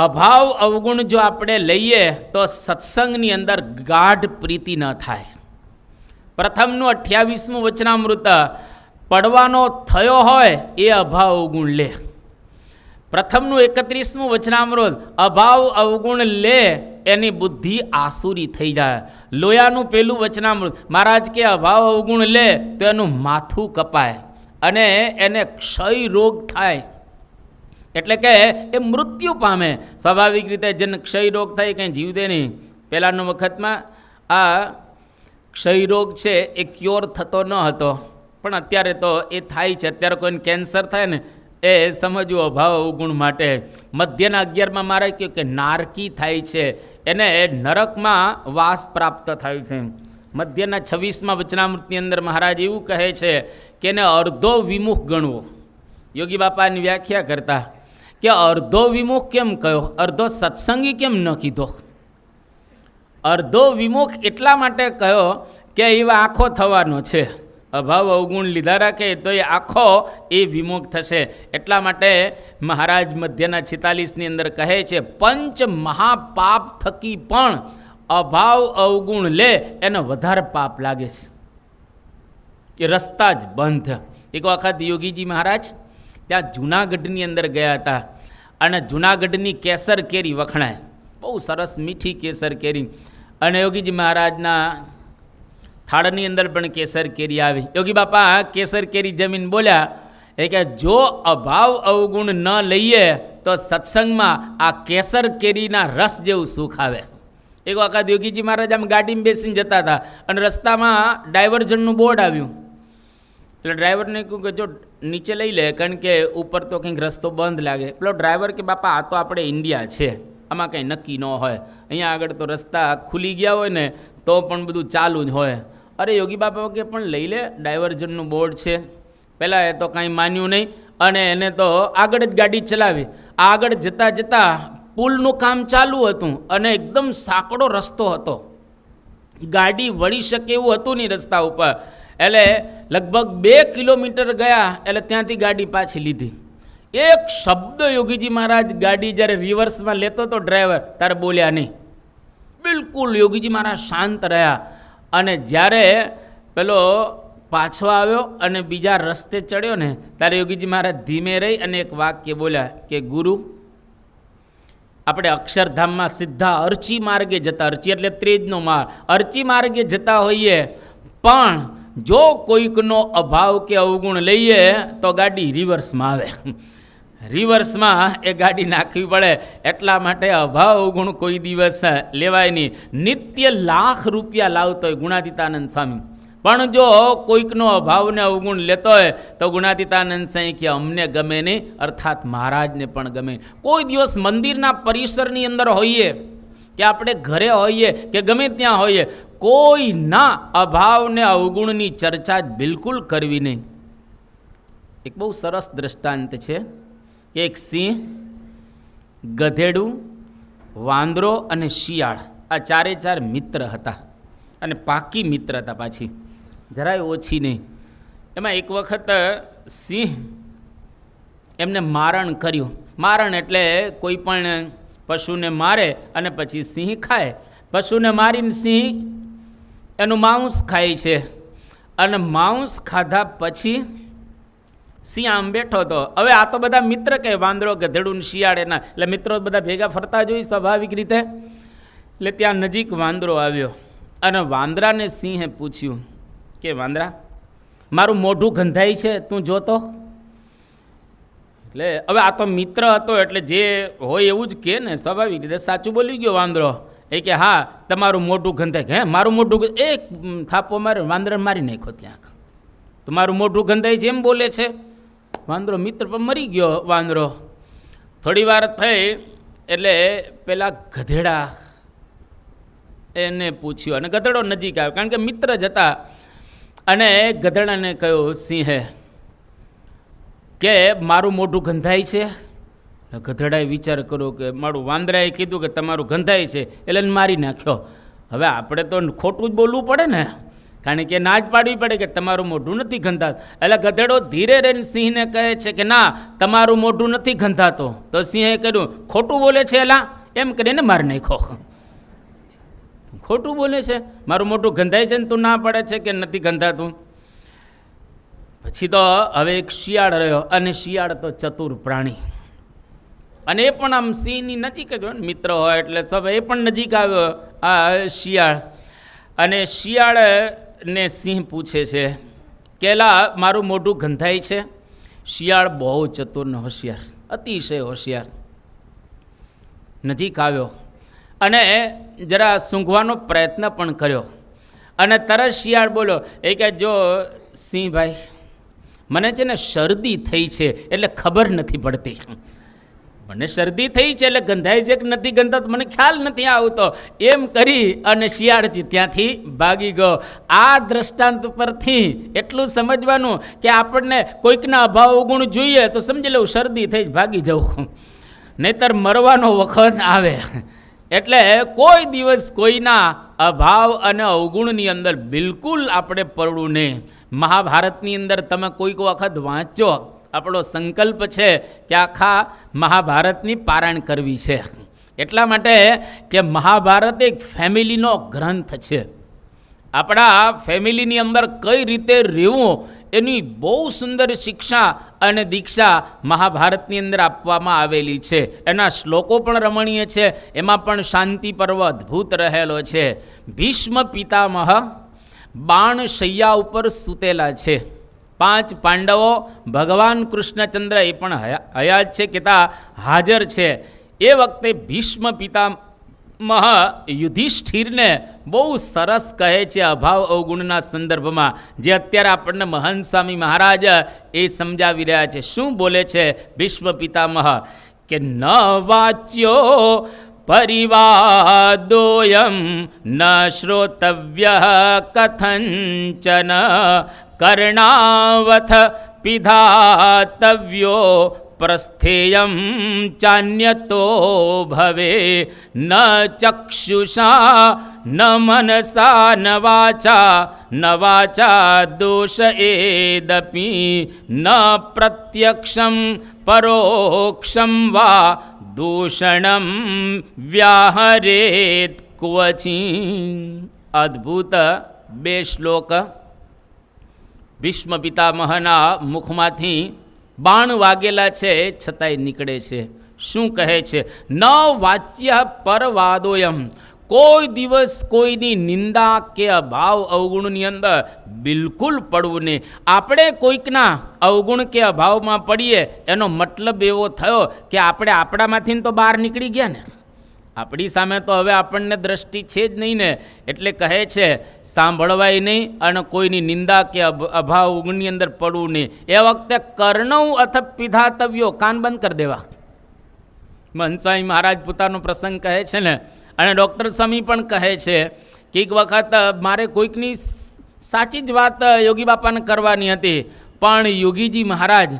A: અભાવ અવગુણ જો આપણે લઈએ તો સત્સંગની અંદર ગાઢ પ્રીતિ ન થાય. પ્રથમનું 28મું વચનામૃત, પડવાનો થયો હોય એ અભાવ અવગુણ લે. પ્રથમનું 31મું વચનામૃત, અભાવ અવગુણ લે એની બુદ્ધિ આસુરી થઈ જાય. લોયાનું પેલું વચનામૃત, મહારાજ કે અભાવ અવગુણ લે તો એનું માથું કપાય અને એને ક્ષય રોગ થાય, એટલે કે એ મૃત્યુ પામે. સ્વાભાવિક રીતે જેને ક્ષય રોગ થાય કંઈ જીવદે નહીં. પહેલાંનો વખતમાં આ ક્ષય રોગ છે એ ક્યોર થતો ન હતો, પણ અત્યારે તો એ થાય છે. અત્યારે કોઈને કેન્સર થાય ને એ સમજવું અભાવ અવગુણ માટે. મધ્યના 11માં મારે કહ્યું કે નારકી થાય છે, એને નરકમાં વાસ પ્રાપ્ત થાય છે. મધ્યના 26મા વચનામૃતની અંદર મહારાજ એવું કહે છે કે એને અર્ધો વિમુખ ગણવો. યોગી બાપાની વ્યાખ્યા કરતા કે અર્ધો વિમુખ કેમ કહ્યો, અર્ધો સત્સંગી કેમ ન કીધો? અર્ધો વિમુખ એટલા માટે કહ્યો કે એવા આખો થવાનો છે. અભાવ અવગુણ લીધા રાખે તો એ આખો એ વિમુખ થશે. એટલા માટે મહારાજ મધ્યના 46ની અંદર કહે છે, પંચ મહાપાપ થકી પણ અભાવ અવગુણ લે એને વધારે પાપ લાગે છે. એ રસ્તા જ બંધ. એક વખત યોગીજી મહારાજ ત્યાં જૂનાગઢની અંદર ગયા હતા અને જૂનાગઢની કેસર કેરી વખણાય, બહુ સરસ મીઠી કેસર કેરી. અને યોગીજી મહારાજના થાળની અંદર પણ કેસર કેરી આવી. યોગી બાપા કેસર કેરી જમીન બોલ્યા એ કે જો અભાવ અવગુણ ન લઈએ તો સત્સંગમાં આ કેસર કેરીના રસ જેવું સુખ આવે. એક વખત યોગીજી મહારાજ આમ ગાડીમાં બેસીને જતા હતા અને રસ્તામાં ડાયવર્ઝનનું બોર્ડ આવ્યું. એટલે ડ્રાઈવરને કહ્યું કે જો નીચે લઈ લે, કારણ કે ઉપર તો કંઈક રસ્તો બંધ લાગે. પેલો ડ્રાઈવર કે બાપા આ તો આપણે ઇન્ડિયા છે, આમાં કંઈ નક્કી ન હોય. અહીંયા આગળ તો રસ્તા ખુલી ગયા હોય ને તો પણ બધું ચાલુ જ હોય. અરે યોગી બાપા કે પણ લઈ લે, ડાયવર્ઝનનું બોર્ડ છે. પહેલાં એ તો કાંઈ માન્યું નહીં અને એને તો આગળ જ ગાડી ચલાવી. આગળ જતાં જતાં પુલનું કામ ચાલુ હતું અને એકદમ સાંકડો રસ્તો હતો, ગાડી વળી શકે એવું હતું નહીં રસ્તા ઉપર. એટલે લગભગ 2 કિલોમીટર ગયા એટલે ત્યાંથી ગાડી પાછી લીધી. એક શબ્દ યોગીજી મહારાજ ગાડી જ્યારે રિવર્સમાં લેતો તો ડ્રાઈવર તારે બોલ્યા નહીં. બિલકુલ યોગીજી મહારાજ શાંત રહ્યા. અને જ્યારે પેલો પાછો આવ્યો અને બીજા રસ્તે ચડ્યો ને ત્યારે યોગીજી મહારાજ ધીમે રહી અને એક વાક્ય બોલ્યા કે ગુરુ, આપણે અક્ષરધામમાં સીધા અરચી માર્ગે જતા, અરચી એટલે ત્રેજનો માર્ગ, અરચી માર્ગે જતા હોઈએ પણ જો કોઈકનો અભાવ કે અવગુણ લઈએ તો ગાડી રિવર્સમાં આવે, રિવર્સમાં એ ગાડી નાખવી પડે. એટલા માટે અભાવ અવગુણ કોઈ દિવસ લેવાય નહીં. નિત્ય લાખ રૂપિયા લાવતો હોય ગુણાતીતાનંદ સ્વામી, પણ જો કોઈકનો અભાવને અવગુણ લેતો હોય તો ગુણાતીતાનંદ સ્વામી કે અમને ગમે નહીં, અર્થાત મહારાજને પણ ગમે. કોઈ દિવસ મંદિરના પરિસરની અંદર હોઈએ કે આપણે ઘરે હોઈએ કે ગમે ત્યાં હોઈએ, કોઈના અભાવને અવગુણની ચર્ચા જ બિલકુલ કરવી નહીં. એક બહુ સરસ દ્રષ્ટાંત છે કે એક સિંહ, ગધેડું, વાંદરો અને શિયાળ આ ચારે ચાર મિત્ર હતા અને પાકી મિત્રતા પાછી જરાય ઓછી નહીં. એમાં એક વખત સિંહ એમને મારણ કર્યું. મારણ એટલે કોઈ પણ પશુને મારે અને પછી સિંહ ખાય. પશુને મારીને સિંહ એનું માંસ ખાય છે અને માંસ ખાધા પછી સિંહ આમ બેઠો હતો. હવે આ તો બધા મિત્ર કે વાંદરો, ગધેડું, શિયાળ એના, એટલે મિત્રો બધા ભેગા ફરતા જોઈ સ્વાભાવિક રીતે. એટલે ત્યાં નજીક વાંદરો આવ્યો અને વાંદરાને સિંહે પૂછ્યું કે વાંદરા, મારું મોઢું ગંધાય છે, તું જોતો? એટલે હવે આ તો મિત્ર હતો એટલે જે હોય એવું જ કે ને, સ્વાભાવિક રીતે સાચું બોલી ગયો વાંદરો. એ કે હા તમારું મોઢું ગંધાય. હે મારું મોઢું? એક થાપો મારે વાંદરાને મારી નાખ્યો ત્યાં. તમારું મોઢું ગંધાય છે એમ બોલે છે વાંદરો. મિત્ર પણ મરી ગયો વાંદરો. થોડી વાર થઈ એટલે પેલા ગધેડા એને પૂછ્યું અને ગધેડો નજીક આવ્યો, કારણ કે મિત્ર જ હતા. અને ગધેડાને કહ્યું સિંહે કે મારું મોઢું ગંધાય છે. ગધેડાએ વિચાર કર્યો કે મારું વાંદરાએ કીધું કે તમારું ગંધાય છે એટલે મારી નાખ્યો. હવે આપણે તો ખોટું જ બોલવું પડે ને, કારણ કે ના જ પાડવી પડે કે તમારું મોઢું નથી ગંધાતું. એટલે ગધેડો ધીરે રહીને સિંહને કહે છે કે ના તમારું મોઢું નથી ગંધાતું. તો સિંહે કહ્યું ખોટું બોલે છે એલા, એમ કરીને મારી નાખ્યો. ખોટું બોલે છે, મારું મોઢું ગંધાય છે ને તું ના પડે છે કે નથી ગંધાતું. પછી તો હવે એક શિયાળ રહ્યો, અને શિયાળ તો ચતુર પ્રાણી, અને એ પણ આમ સિંહની નજીક જ હોય ને, મિત્ર હોય એટલે સબ એ પણ નજીક આવ્યો આ શિયાળ. અને શિયાળને સિંહ પૂછે છે કે લા મારું મોઢું ગંધાય છે. શિયાળ બહુ ચતુર ને હોશિયાર, અતિશય હોશિયાર, નજીક આવ્યો અને જરા સૂંઘવાનો પ્રયત્ન પણ કર્યો. અને તરત શિયાળ બોલ્યો એ કે જો સિંહભાઈ મને છે ને શરદી થઈ છે એટલે ખબર નથી પડતી. મને શરદી થઈ છે એટલે ગંધાય છે કે નથી ગંધાતું મને ખ્યાલ નથી આવતો, એમ કરી અને શિયાળજી ત્યાંથી ભાગી ગયો. આ દ્રષ્ટાંત પરથી એટલું સમજવાનું કે આપણને કોઈકના અભાવ અવગુણ જોઈએ તો સમજી લેવું શરદી થઈ જ ભાગી જવું, નહીતર મરવાનો વખત આવે. એટલે કોઈ દિવસ કોઈના અભાવ અને અવગુણની અંદર બિલકુલ આપણે પડવું નહીં. મહાભારતની અંદર તમે કોઈક વખત વાંચો, આપણો સંકલ્પ છે કે આખા મહાભારતની પારાયણ કરવી છે. એટલા માટે કે મહાભારત એક ફેમિલીનો ગ્રંથ છે. આપણા ફેમિલીની અંદર કઈ રીતે રહેવું એની બહુ સુંદર શિક્ષા અને દીક્ષા મહાભારતની અંદર આપવામાં આવેલી છે. એના શ્લોકો પણ રમણીય છે, એમાં પણ શાંતિ પર્વ અદ્ભુત રહેલો છે. ભીષ્મ પિતામહ બાણ શૈયા ઉપર સૂતેલા છે. 5 પાંડવો, ભગવાન કૃષ્ણચંદ્ર એ પણ હયાત છે કેતા હાજર છે. એ વખતે ભીષ્મ પિતામહ યુધિષ્ઠિરને બહુ સરસ કહે છે અભાવ અવગુણના સંદર્ભમાં, જે અત્યારે આપણને મહંત સ્વામી મહારાજ એ સમજાવી રહ્યા છે. શું બોલે છે ભીષ્મ પિતામહ કે ન વાચ્યો પરિવાદોયમ ન શ્રોતવ્ય કથંચન કર્ણાવથ પિધાતવ્યો પ્રસ્થેયમ ચાન્યતો ભવે ન ચક્ષુષા ન મનસા ન વાચા દોષ એદપી ન પ્રત્યક્ષમ પરોક્ષમ વા દૂષણમ વ્યાહરેત ક્વચી. અદ્ભુત 2 શ્લોક ભીષ્મ પિતામહના મુખમાંથી બાણ વાગેલા છે છતાંય નીકળે છે. શું કહે છે? ન વાચ્ય પરવાદોયમ, કોઈ દિવસ કોઈની નિંદા કે અભાવ અવગુણની અંદર બિલકુલ પડવું નહીં. આપણે કોઈકના અવગુણ કે અભાવમાં પડીએ એનો મતલબ એવો થયો કે આપણે આપણામાંથી તો બહાર નીકળી ગયા ને, આપણી સામે તો હવે આપણને દ્રષ્ટિ છે જ નહીં ને. એટલે કહે છે સાંભળવાય નહીં અને કોઈની નિંદા કે અભાવ અવગુણની અંદર પડવું નહીં. એ વખતે કર્ણવ અથવા પિધાતવ્યો, કાન બંધ કરી દેવા. મહંસાઈ મહારાજ પોતાનો પ્રસંગ કહે છે ને, અને ડૉક્ટર સ્વામી પણ કહે છે કે એક વખત મારે કોઈકની સાચી જ વાત યોગી બાપાને કરવાની હતી, પણ યોગીજી મહારાજ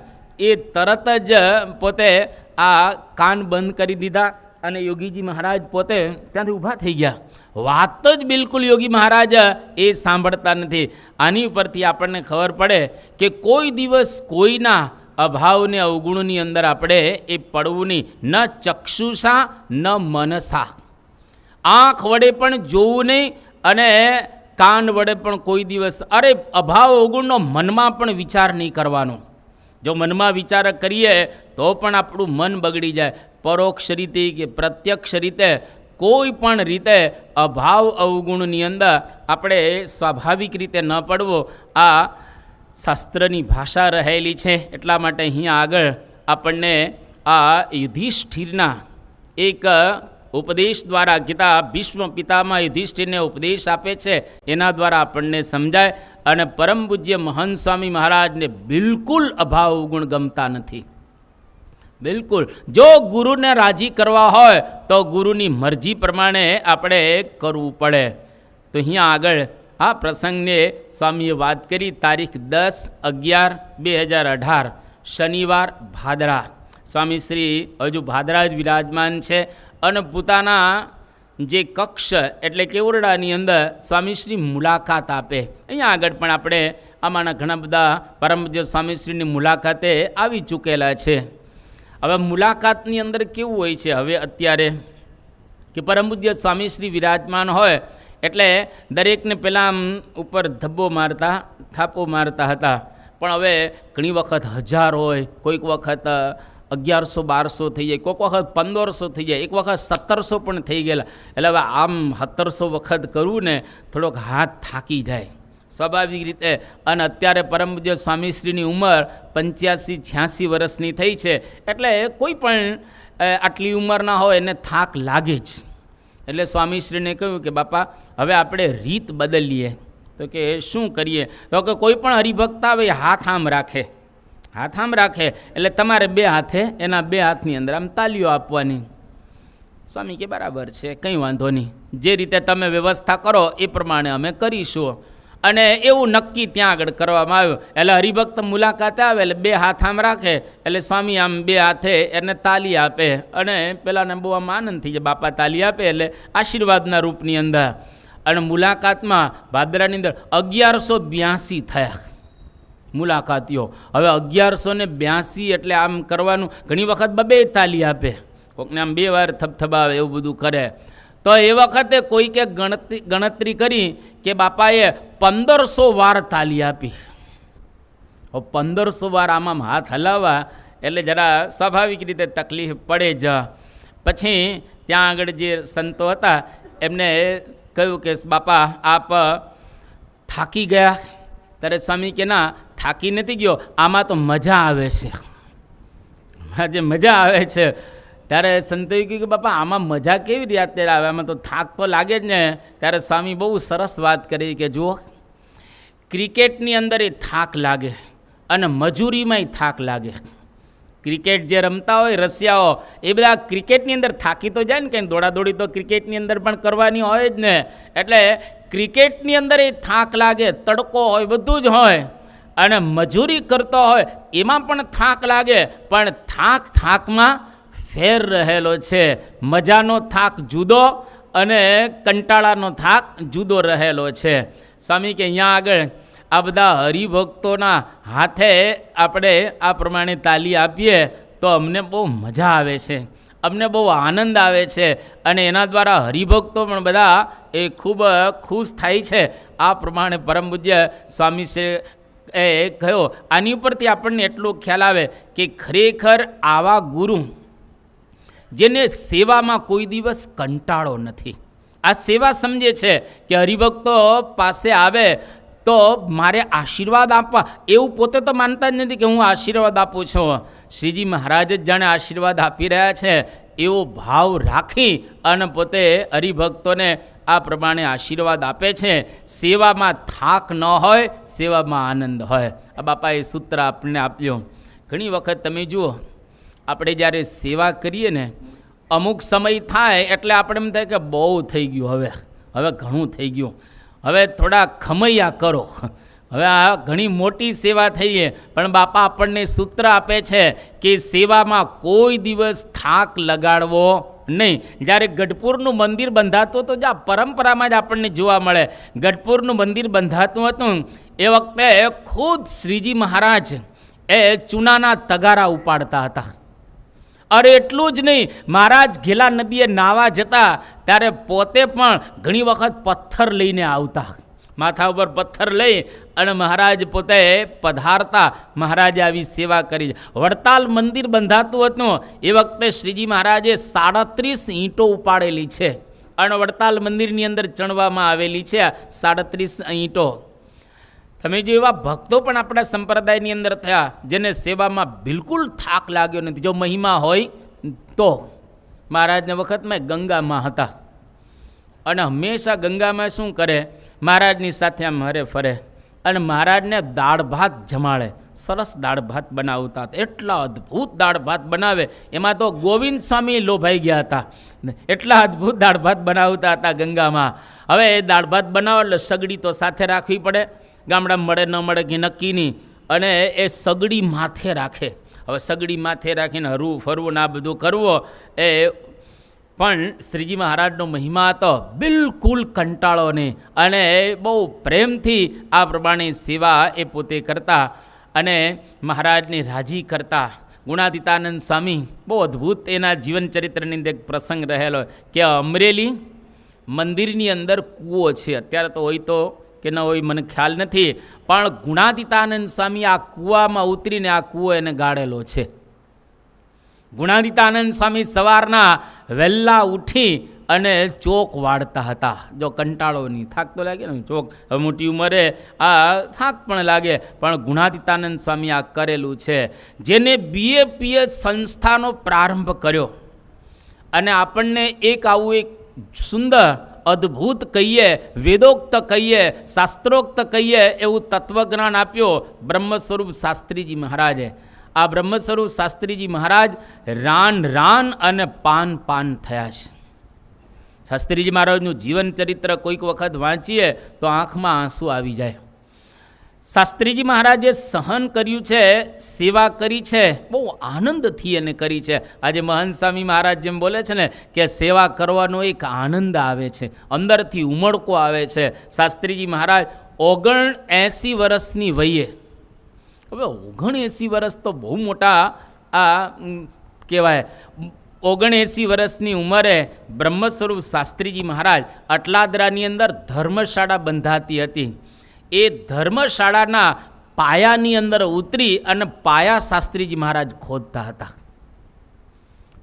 A: એ તરત જ પોતે આ કાન બંધ કરી દીધા અને યોગીજી મહારાજ પોતે ત્યાંથી ઊભા થઈ ગયા. વાત જ બિલકુલ યોગી મહારાજ એ સાંભળતા નથી. આની ઉપરથી આપણને ખબર પડે કે કોઈ દિવસ કોઈના અભાવને અવગુણની અંદર આપણે એ પડવું નહીં. ન ચક્ષુષા ન મનસા, આંખ વડે પણ જોવું નહીં અને કાન વડે પણ કોઈ દિવસ અભાવ અવગુણનો મનમાં પણ વિચાર નહીં કરવાનો. જો મનમાં વિચાર કરીએ તો પણ આપણું મન બગડી જાય. પરોક્ષ રીતે કે પ્રત્યક્ષ રીતે કોઈ પણ રીતે અભાવ અવગુણની અંદર આપણે સ્વાભાવિક રીતે ન પડવો, આ શાસ્ત્રની ભાષા રહેલી છે. એટલા માટે અહીંયા આગળ આપણને આ યુધિષ્ઠિરના એક ઉપદેશ દ્વારા ગીતા ભીષ્મ પિતામાં યુધિષ્ઠિરને ઉપદેશ આપે છે, એના દ્વારા આપણને સમજાય. અને પરમ પૂજ્ય મહંત સ્વામી મહારાજને બિલકુલ અભાવ ગુણ ગમતા નથી. બિલકુલ જો ગુરુને રાજી કરવા હોય તો ગુરુની મરજી પ્રમાણે આપણે કરવું પડે. તો અહીંયા આગળ આ પ્રસંગને સ્વામીએ વાત કરી. તારીખ 10/11/2018 શનિવાર ભાદરા. સ્વામી શ્રી હજુ ભાદરા જ વિરાજમાન છે અને પોતાના જે કક્ષ એટલે કે ઓરડાની અંદર સ્વામીશ્રી મુલાકાત આપે. અહીંયા આગળ પણ આપણે આમાંના ઘણા બધા પરમ પૂજ્ય સ્વામીશ્રીની મુલાકાતે આવી ચૂકેલા છે. હવે મુલાકાતની અંદર કેવું હોય છે હવે અત્યારે કે પરમ પૂજ્ય સ્વામીશ્રી વિરાજમાન હોય એટલે દરેકને પહેલાં ઉપર ધબ્બો મારતા થાપો મારતા હતા. પણ હવે ઘણી વખત 1000 હોય, કોઈક વખત 1100-1200 થઈ જાય, કોઈક વખત 1500 થઈ જાય, એક વખત 1700 પણ થઈ ગયેલા. એટલે હવે આમ 1700 વખત કરવું ને થોડોક હાથ થાકી જાય સ્વાભાવિક રીતે. અને અત્યારે પરમ પૂજ્ય સ્વામીશ્રીની ઉંમર 85-86 વર્ષની થઈ છે. એટલે કોઈ પણ આટલી ઉંમરના હોય એને થાક લાગે જ. એટલે સ્વામીશ્રીને કહ્યું કે બાપા હવે આપણે રીત બદલીએ. તો કે શું કરીએ? તો કે કોઈ પણ હરિભક્ત આવે હાથ આમ રાખે, હાથ આમ રાખે એટલે તમારે 2 હાથે એના 2 હાથની અંદર આમ તાલીઓ આપવાની. સ્વામી કે બરાબર છે, કંઈ વાંધો નહીં, જે રીતે તમે વ્યવસ્થા કરો એ પ્રમાણે અમે કરીશું. અને એવું નક્કી ત્યાં આગળ કરવામાં આવ્યું. એટલે હરિભક્ત મુલાકાતે આવે એટલે 2 હાથ આમ રાખે એટલે સ્વામી આમ 2 હાથે એને તાલી આપે. અને પેલાને બહુ આમ આનંદ થઈ જાય, બાપા તાલી આપે એટલે આશીર્વાદના રૂપની અંદર. અને મુલાકાતમાં ભાદરાની અંદર 1182 થયા મુલાકાતીઓ. હવે 1182 એટલે આમ કરવાનું, ઘણી વખત 2 તાલી આપે, કોઈકને આમ 2 વાર થપથપાવે, એવું બધું કરે. તો એ વખતે કોઈકે ગણતરી કરી કે બાપાએ 1500 વાર તાલી આપી. 1500 વાર આમાં હાથ હલાવવા એટલે જરા સ્વાભાવિક રીતે તકલીફ પડે જ. પછી ત્યાં આગળ જે સંતો હતા એમને કહ્યું કે બાપા આપ થાકી ગયા? ત્યારે સ્વામી કે ના, થાકી નથી ગયો, આમાં તો મજા આવે છે. જે મજા આવે છે. ત્યારે સંતોએ કહ્યું કે બાપા આમાં મજા કેવી રીતે આવે, આમાં તો થાક તો લાગે જ ને. ત્યારે સ્વામી બહુ સરસ વાત કરી કે જુઓ, ક્રિકેટની અંદર એ થાક લાગે અને મજૂરીમાંય થાક લાગે. ક્રિકેટ જે રમતા હોય રસિયાઓ એ બધા ક્રિકેટની અંદર થાકી તો જાય ને, કંઈ દોડાદોડી તો ક્રિકેટની અંદર પણ કરવાની હોય જ ને. એટલે ક્રિકેટની અંદર એ થાક લાગે, તડકો હોય, બધું જ હોય. અને મજૂરી કરતો હોય એમાં પણ થાક લાગે, પણ થાકમાં ફેર રહેલો છે. મજાનો થાક જુદો અને કંટાળાનો થાક જુદો રહેલો છે. સ્વામી કે અહીંયા આગળ આ બધા હરિભક્તોના હાથે આપણે આ પ્રમાણે તાલી આપીએ તો અમને બહુ મજા આવે છે, અમને બહુ આનંદ આવે છે. અને એના દ્વારા હરિભક્તો પણ બધા એ ખૂબ ખુશ થાય છે. આ પ્રમાણે પરમ પૂજ્ય સ્વામી એ કહ્યું. આની ઉપરથી આપણને એટલો ખ્યાલ આવે કે ખરેખર આવા ગુરુ જેને સેવામાં કોઈ દિવસ કંટાળો નથી. આ સેવા સમજે છે કે હરિભક્તો પાસે આવે તો મારે આશીર્વાદ આપવા, એવું પોતે તો માનતા જ નથી કે હું આશીર્વાદ આપું છું. શ્રીજી મહારાજ જ જાણે આશીર્વાદ આપી રહ્યા છે એવો ભાવ રાખી અને પોતે હરિભક્તોને આ પ્રમાણે આશીર્વાદ આપે છે. સેવામાં થાક ન હોય, સેવામાં આનંદ હોય. આ બાપાએ સૂત્ર આપણને આપ્યું. ઘણી વખત તમે જુઓ, આપણે જ્યારે સેવા કરીએ ને અમુક સમય થાય એટલે આપણે એમ થાય કે બહુ થઈ ગયું, હવે ઘણું થઈ ગયું, હવે થોડા ખમૈયા કરો, હવે આ ઘણી મોટી સેવા થઈએ. પણ બાપા આપણને સૂત્ર આપે છે કે સેવામાં કોઈ દિવસ થાક લગાડવો નહીં. જ્યારે ગઢપુરનું મંદિર બંધાતું હતું, જ્યાં પરંપરામાં જ આપણને જોવા મળે, ગઢપુરનું મંદિર બંધાતું હતું એ વખતે ખુદ શ્રીજી મહારાજ એ ચૂનાના તગારા ઉપાડતા હતા. અરે એટલું જ નહીં, મહારાજ ઘેલા નદીએ નાવા જતા ત્યારે પોતે પણ ઘણી વખત પથ્થર લઈને આવતા, માથા ઉપર પથ્થર લઈ અને મહારાજ પોતે પધારતા. મહારાજે આવી સેવા કરી. વડતાલ મંદિર બંધાતું હતું એ વખતે શ્રીજી મહારાજે 37 ઈંટો ઉપાડેલી છે અને વડતાલ મંદિરની અંદર ચણવામાં આવેલી છે 37 ઈંટો. તમે જો એવા ભક્તો પણ આપણા સંપ્રદાયની અંદર થયા જેને સેવામાં બિલકુલ થાક લાગ્યો નથી. જો મહિમા હોય તો મહારાજના વખતમાં ગંગામાં હતા અને હંમેશા ગંગામાં શું કરે, મહારાજની સાથે આમ હરે ફરે અને મહારાજને દાળ ભાત જમાડે. સરસ દાળ ભાત બનાવતા હતા, એટલા અદ્ભુત દાળ ભાત બનાવે. એમાં તો ગોવિંદ સ્વામી લોભાઈ ગયા હતા, એટલા અદ્ભુત દાળ ભાત બનાવતા હતા ગંગામાં. હવે એ દાળ ભાત બનાવો એટલે સગડી તો સાથે રાખવી પડે, ગામડામાં મળે ન મળે કે નક્કી નહીં. અને એ સગડી માથે રાખે. હવે સગડી માથે રાખીને હરવું ફરવું ને આ બધું કરવો એ પણ શ્રીજી મહારાજનો મહિમા હતો, બિલકુલ કંટાળો નહીં. અને બહુ પ્રેમથી આ પ્રમાણે સેવા એ પોતે કરતા અને મહારાજને રાજી કરતા. ગુણાતીતાનંદ સ્વામી બહુ અદ્ભુત એના જીવન ચરિત્રની અંદર એક પ્રસંગ રહેલો કે અમરેલી મંદિરની અંદર કૂવો છે. અત્યારે તો હોય તો કે ન હોય મને ખ્યાલ નથી, પણ ગુણાતીતાનંદ સ્વામી આ કૂવામાં ઉતરીને આ કૂવો એને ગાળેલો છે. ગુણાતીતાનંદ સ્વામી સવારના વહેલા ઉઠી અને ચોક વાળતા હતા. જો કંટાળો નહીં, થાક તો લાગે ને, ચોક મોટી ઉંમરે આ થાક પણ લાગે, પણ ગુણાતીતાનંદ સ્વામી આ કરેલું છે. જેને BAPH સંસ્થાનો પ્રારંભ કર્યો અને આપણને એક આવું એક સુંદર અદ્ભુત કહીએ, વેદોક્ત કહીએ, શાસ્ત્રોક્ત કહીએ એવું તત્વજ્ઞાન આપ્યો બ્રહ્મ સ્વરૂપ શાસ્ત્રીજી મહારાજે. આ બ્રહ્મ સ્વરૂપ શાસ્ત્રીજી મહારાજ રાન રાન અને પાન પાન થયા છે. શાસ્ત્રીજી મહારાજનું જીવન ચરિત્ર કોઈક વખત વાંચીએ તો આંખમાં આંસુ આવી જાય. શાસ્ત્રીજી મહારાજે સહન કર્યું છે, સેવા કરી છે, બહુ આનંદથી એને કરી છે. આજે મહંત સ્વામી મહારાજ જેમ બોલે છે ને કે સેવા કરવાનો એક આનંદ આવે છે, અંદરથી ઉમળકો આવે છે. શાસ્ત્રીજી મહારાજ 79 વર્ષની વયે, હવે 79 વર્ષ તો બહુ મોટા આ કહેવાય. 79 વર્ષની ઉંમરે બ્રહ્મ સ્વરૂપ શાસ્ત્રીજી મહારાજ અટલાદરાની અંદર ધર્મશાળા બંધાતી હતી. એ ધર્મશાળાના પાયાની અંદર ઉતરી અને પાયા શાસ્ત્રીજી મહારાજ ખોદતા હતા.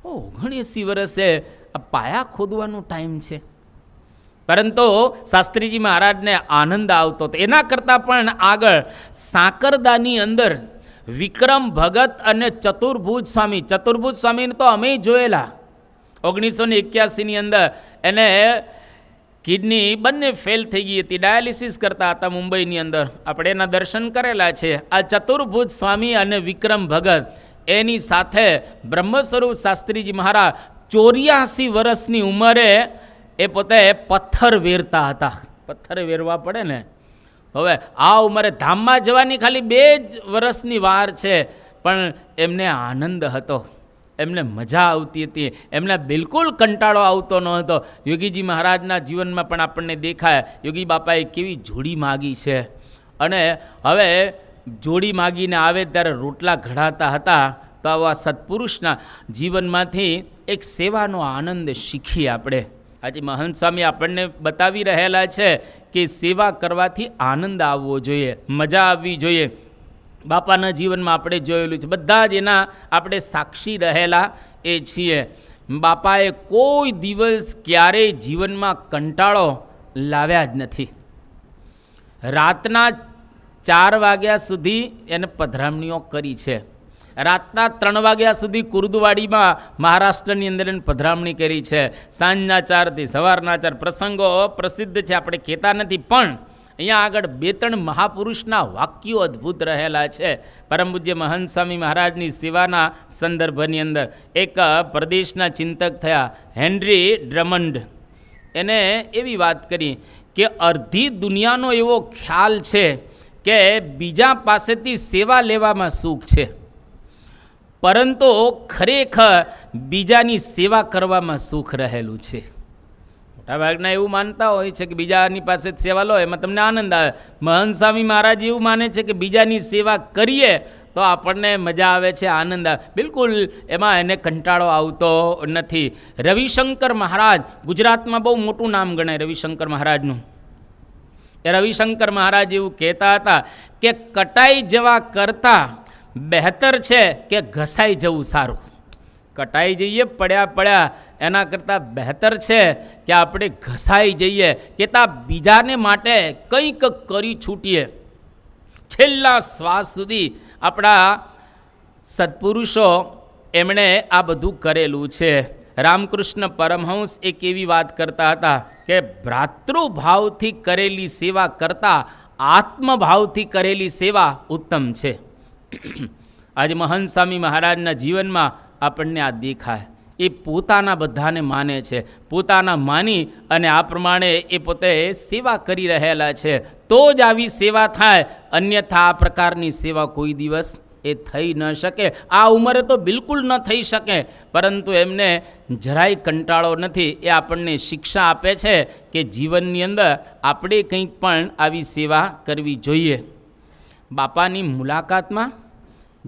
A: 79 વર્ષે આ પાયા ખોદવાનો ટાઈમ છે, પરંતુ શાસ્ત્રીજી મહારાજને આનંદ આવતો હતો. એના કરતાં પણ આગળ સાકરદાની અંદર વિક્રમ ભગત અને ચતુર્ભુજ સ્વામી, ચતુર્ભુજ સ્વામીને તો અમે જોયેલા 1981ની અંદર. એને કિડની બંને ફેલ થઈ ગઈ હતી, ડાયાલિસિસ કરતા હતા મુંબઈની અંદર, આપણે એના દર્શન કરેલા છે. આ ચતુર્ભુજ સ્વામી અને વિક્રમ ભગત એની સાથે બ્રહ્મ સ્વરૂપ શાસ્ત્રીજી મહારાજ 84 વર્ષની ઉંમરે એ પોતે પથ્થર વેરતા હતા. પથ્થર વેરવા પડે ને, હવે આ ઉંમરે ધામમાં જવાની ખાલી 2 જ વર્ષની વાર છે, પણ એમને આનંદ હતો, એમને મજા આવતી હતી, એમને બિલકુલ કંટાળો આવતો ન હતો. યોગીજી મહારાજના જીવનમાં પણ આપણને દેખાય યોગી બાપાએ કેવી જોડી માગી છે, અને હવે જોડી માગીને આવે ત્યારે રોટલા ઘડાતા હતા. તો આવા સત્પુરુષના જીવનમાંથી એક સેવાનો આનંદ શીખીએ આપણે. આજે મહંત સ્વામી આપણને બતાવી રહેલા છે કે સેવા કરવાથી આનંદ આવવો જોઈએ, મજા આવવી જોઈએ. બાપાના જીવનમાં આપણે જોયેલું છે, બધા જ એના આપણે સાક્ષી રહેલા એ છીએ. બાપાએ કોઈ દિવસ ક્યારેય જીવનમાં કંટાળો લાવ્યા જ નથી. રાતના 4 વાગ્યા સુધી એને પધરામણીઓ કરી છે. રાતના 3 વાગ્યા સુધી કુર્દવાડીમાં મહારાષ્ટ્રની અંદર એને પધરામણી કરી છે. સાંજના 4થી સવારના 4 પ્રસંગો પ્રસિદ્ધ છે, આપણે કહેતા નથી, પણ અહીંયા આગળ 2-3 મહાપુરુષના વાક્યો અદ્ભુત રહેલા છે. પરમ પૂજ્ય મહંત સ્વામી મહારાજની સેવાના સંદર્ભની અંદર એક પ્રદેશના ચિંતક થયા હેનરી ડ્રમન્ડ, એને એવી વાત કરી કે અડધી દુનિયાનો એવો ખ્યાલ છે કે બીજા પાસેથી સેવા લેવામાં સુખ છે, પરંતુ ખરેખર બીજાની સેવા કરવામાં સુખ રહેલું છે. મોટાભાગના એવું માનતા હોય છે કે બીજાની પાસે સેવા લો એમાં તમને આનંદ આવે. મહંત સ્વામી મહારાજ એવું માને છે કે બીજાની સેવા કરીએ તો આપણને મજા આવે છે, આનંદ આવે, બિલકુલ એમાં એને કંટાળો આવતો નથી. રવિશંકર મહારાજ ગુજરાતમાં બહુ મોટું નામ ગણાય રવિશંકર મહારાજનું. એ રવિશંકર મહારાજ એવું કહેતા હતા કે કટાઈ જવા કરતાં બહેતર છે કે ઘસાઈ જવું સારું. કટાઈ જઈએ પડ્યા એના કરતાં બહેતર છે કે આપણે ઘસાઈ જઈએ, કે તા બીજાને માટે કંઈક કરી છૂટીએ. છેલ્લા શ્વાસ સુધી આપણા સત્પુરુષો એમણે આ બધું કરેલું છે. રામકૃષ્ણ પરમહંસ એક એવી વાત કરતા હતા કે ભ્રાતૃભાવથી કરેલી સેવા કરતાં આત્મભાવથી કરેલી સેવા ઉત્તમ છે. આજે મહંત સ્વામી મહારાજના જીવનમાં આપણને આ દેખાય. એ પોતાના બધાને માને છે, પોતાના માની અને આ પ્રમાણે એ પોતે સેવા કરી રહેલા છે. તો જ આવી સેવા થાય, અન્યથા આ પ્રકારની સેવા કોઈ દિવસ એ થઈ ન શકે. આ ઉંમરે તો બિલકુલ ન થઈ શકે, પરંતુ એમને જરાય કંટાળો નથી. એ આપણને શિક્ષા આપે છે કે જીવનની અંદર આપણે કંઈક પણ આવી સેવા કરવી જોઈએ. બાપાની મુલાકાતમાં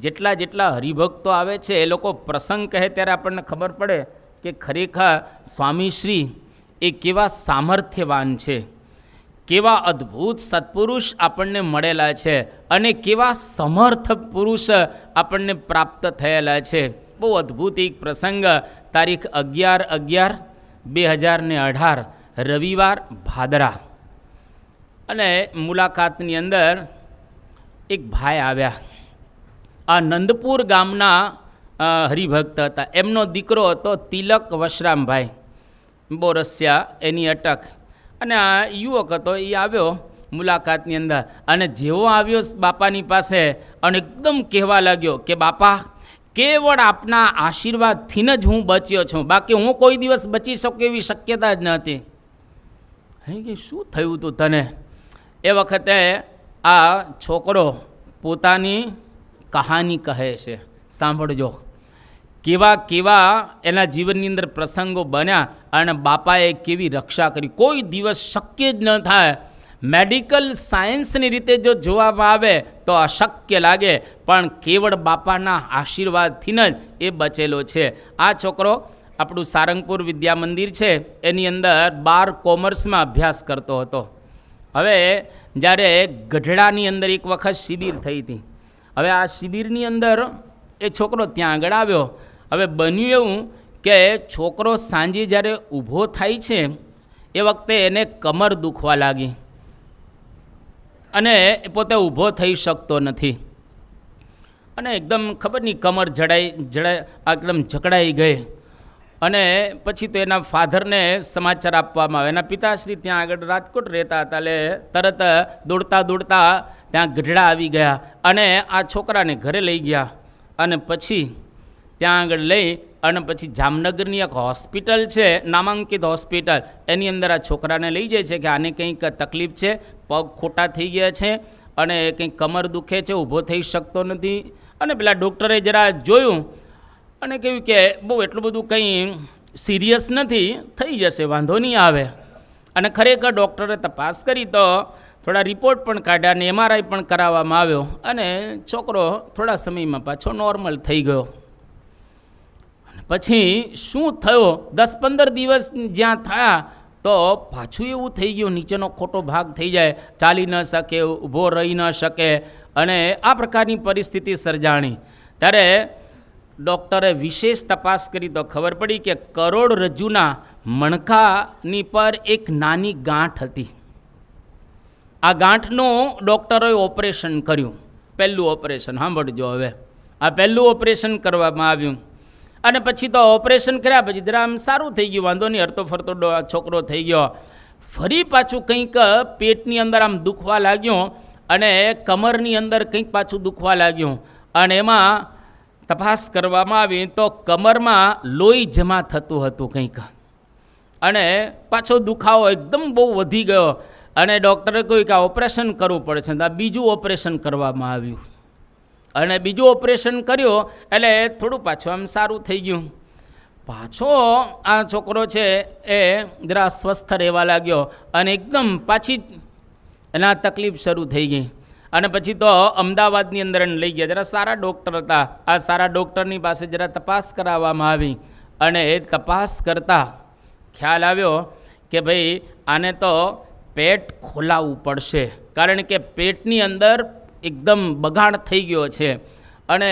A: જેટલા હરિભક્તો આવે છે એ લોકો પ્રસંગ કહે ત્યારે આપણને ખબર પડે કે ખરેખર સ્વામીશ્રી એ કેવા સામર્થ્યવાન છે, કેવા અદ્ભુત સત્પુરુષ આપણને મળેલા છે અને કેવા સમર્થ પુરુષ આપણને પ્રાપ્ત થયેલા છે. બહુ અદ્ભુત એક પ્રસંગ તારીખ 11/11/2018 રવિવાર ભાદરા, અને મુલાકાતની અંદર એક ભાઈ આવ્યા. આ નંદપુર ગામના હરિભક્ત હતા. એમનો દીકરો હતો તિલક વશરામભાઈ બોરસિયા, એની અટક. અને આ યુવક હતો, એ આવ્યો મુલાકાતની અંદર, અને જેવો આવ્યો બાપાની પાસે અને એકદમ કહેવા લાગ્યો કે બાપા, કેવળ આપના આશીર્વાદથી જ હું બચ્યો છું, બાકી હું કોઈ દિવસ બચી શકું એવી શક્યતા જ નહોતી. કે શું થયું હતું તને? એ વખતે આ છોકરો પોતાની કહાની કહે છે. સાંભળજો કેવા એના જીવનની અંદર પ્રસંગો બન્યા અને બાપાએ કેવી રક્ષા કરી. કોઈ દિવસ શક્ય જ ન થાય. મેડિકલ સાયન્સની રીતે જો જોવામાં આવે તો અશક્ય લાગે, પણ કેવળ બાપાના આશીર્વાદથી જ એ બચેલો છે. આ છોકરો આપણું સારંગપુર વિદ્યા મંદિર છે એની અંદર 12 કોમર્સમાં અભ્યાસ કરતો હતો. હવે જ્યારે ગઢડાની અંદર એક વખત શિબિર થઈ હતી. હવે આ શિબિરની અંદર એ છોકરો ત્યાં આગળ આવ્યો. હવે બન્યું એવું કે છોકરો સાંજે જ્યારે ઊભો થાય છે એ વખતે એને કમર દુખવા લાગી અને એ પોતે ઊભો થઈ શકતો નથી. અને એકદમ ખબર નહીં કમર એકદમ જકડાઈ ગઈ. અને પછી તો એના ફાધરને સમાચાર આપવામાં આવે. એના પિતાશ્રી ત્યાં આગળ રાજકોટ રહેતા હતા, એટલે તરત દોડતા ત્યાં ગઢડા આવી ગયા અને આ છોકરાને ઘરે લઈ ગયા. અને પછી ત્યાં આગળ લઈ અને પછી જામનગરની એક હોસ્પિટલ છે, નામાંકિત હોસ્પિટલ, એની અંદર આ છોકરાને લઈ જાય છે કે આને કંઈક તકલીફ છે, પગ ખોટા થઈ ગયા છે અને કંઈક કમર દુખે છે, ઊભો થઈ શકતો નથી. અને પેલા ડૉક્ટરે જરા જોયું અને કહ્યું કે બહુ એટલું બધું કંઈ સિરિયસ નથી, થઈ જશે, વાંધો નહીં આવે. અને ખરેખર ડૉક્ટરે તપાસ કરી તો થોડા રિપોર્ટ પણ કાઢ્યા અને MRI પણ કરાવવામાં આવ્યો અને છોકરો થોડા સમયમાં પાછો નોર્મલ થઈ ગયો. પછી શું થયો, 10-15 દિવસ જ્યાં થયા તો પાછું એવું થઈ ગયું, નીચેનો ખોટો ભાગ થઈ જાય, ચાલી ન શકે, ઊભો રહી ન શકે અને આ પ્રકારની પરિસ્થિતિ સર્જાણી. ત્યારે ડૉક્ટરે વિશેષ તપાસ કરી તો ખબર પડી કે કરોડરજ્જુના મણકાની પર એક નાની ગાંઠ હતી. આ ગાંઠનું ડૉક્ટરોએ ઓપરેશન કર્યું. પહેલું ઓપરેશન સાંભળજો. હવે આ પહેલું ઓપરેશન કરવામાં આવ્યું અને પછી તો ઓપરેશન કર્યા પછી જરા આમ સારું થઈ ગયું, વાંધો નહીં, હરતો ફરતો છોકરો થઈ ગયો. ફરી પાછું કંઈક પેટની અંદર આમ દુખવા લાગ્યું અને કમરની અંદર કંઈક પાછું દુખવા લાગ્યું. અને એમાં તપાસ કરવામાં આવી તો કમરમાં લોહી જમા થતું હતું કંઈક, અને પાછો દુખાવો એકદમ બહુ વધી ગયો. અને ડૉક્ટરે કહ્યું કે આ ઓપરેશન કરવું પડશે. તો આ બીજું ઓપરેશન કરવામાં આવ્યું અને બીજું ઓપરેશન કર્યું એટલે થોડું પાછું આમ સારું થઈ ગયું. પાછો આ છોકરો છે એ જરા સ્વસ્થ રહેવા લાગ્યો અને એકદમ પાછી એના તકલીફ શરૂ થઈ ગઈ. અને પછી તો અમદાવાદની અંદર એને લઈ ગયા. જરા સારા ડૉક્ટર હતા. આ સારા ડૉક્ટરની પાસે જરા તપાસ કરાવવામાં આવી અને એ તપાસ કરતાં ખ્યાલ આવ્યો કે ભાઈ આને તો પેટ ખોલાવવું પડશે, કારણ કે પેટની અંદર એકદમ બગાડ થઈ ગયો છે અને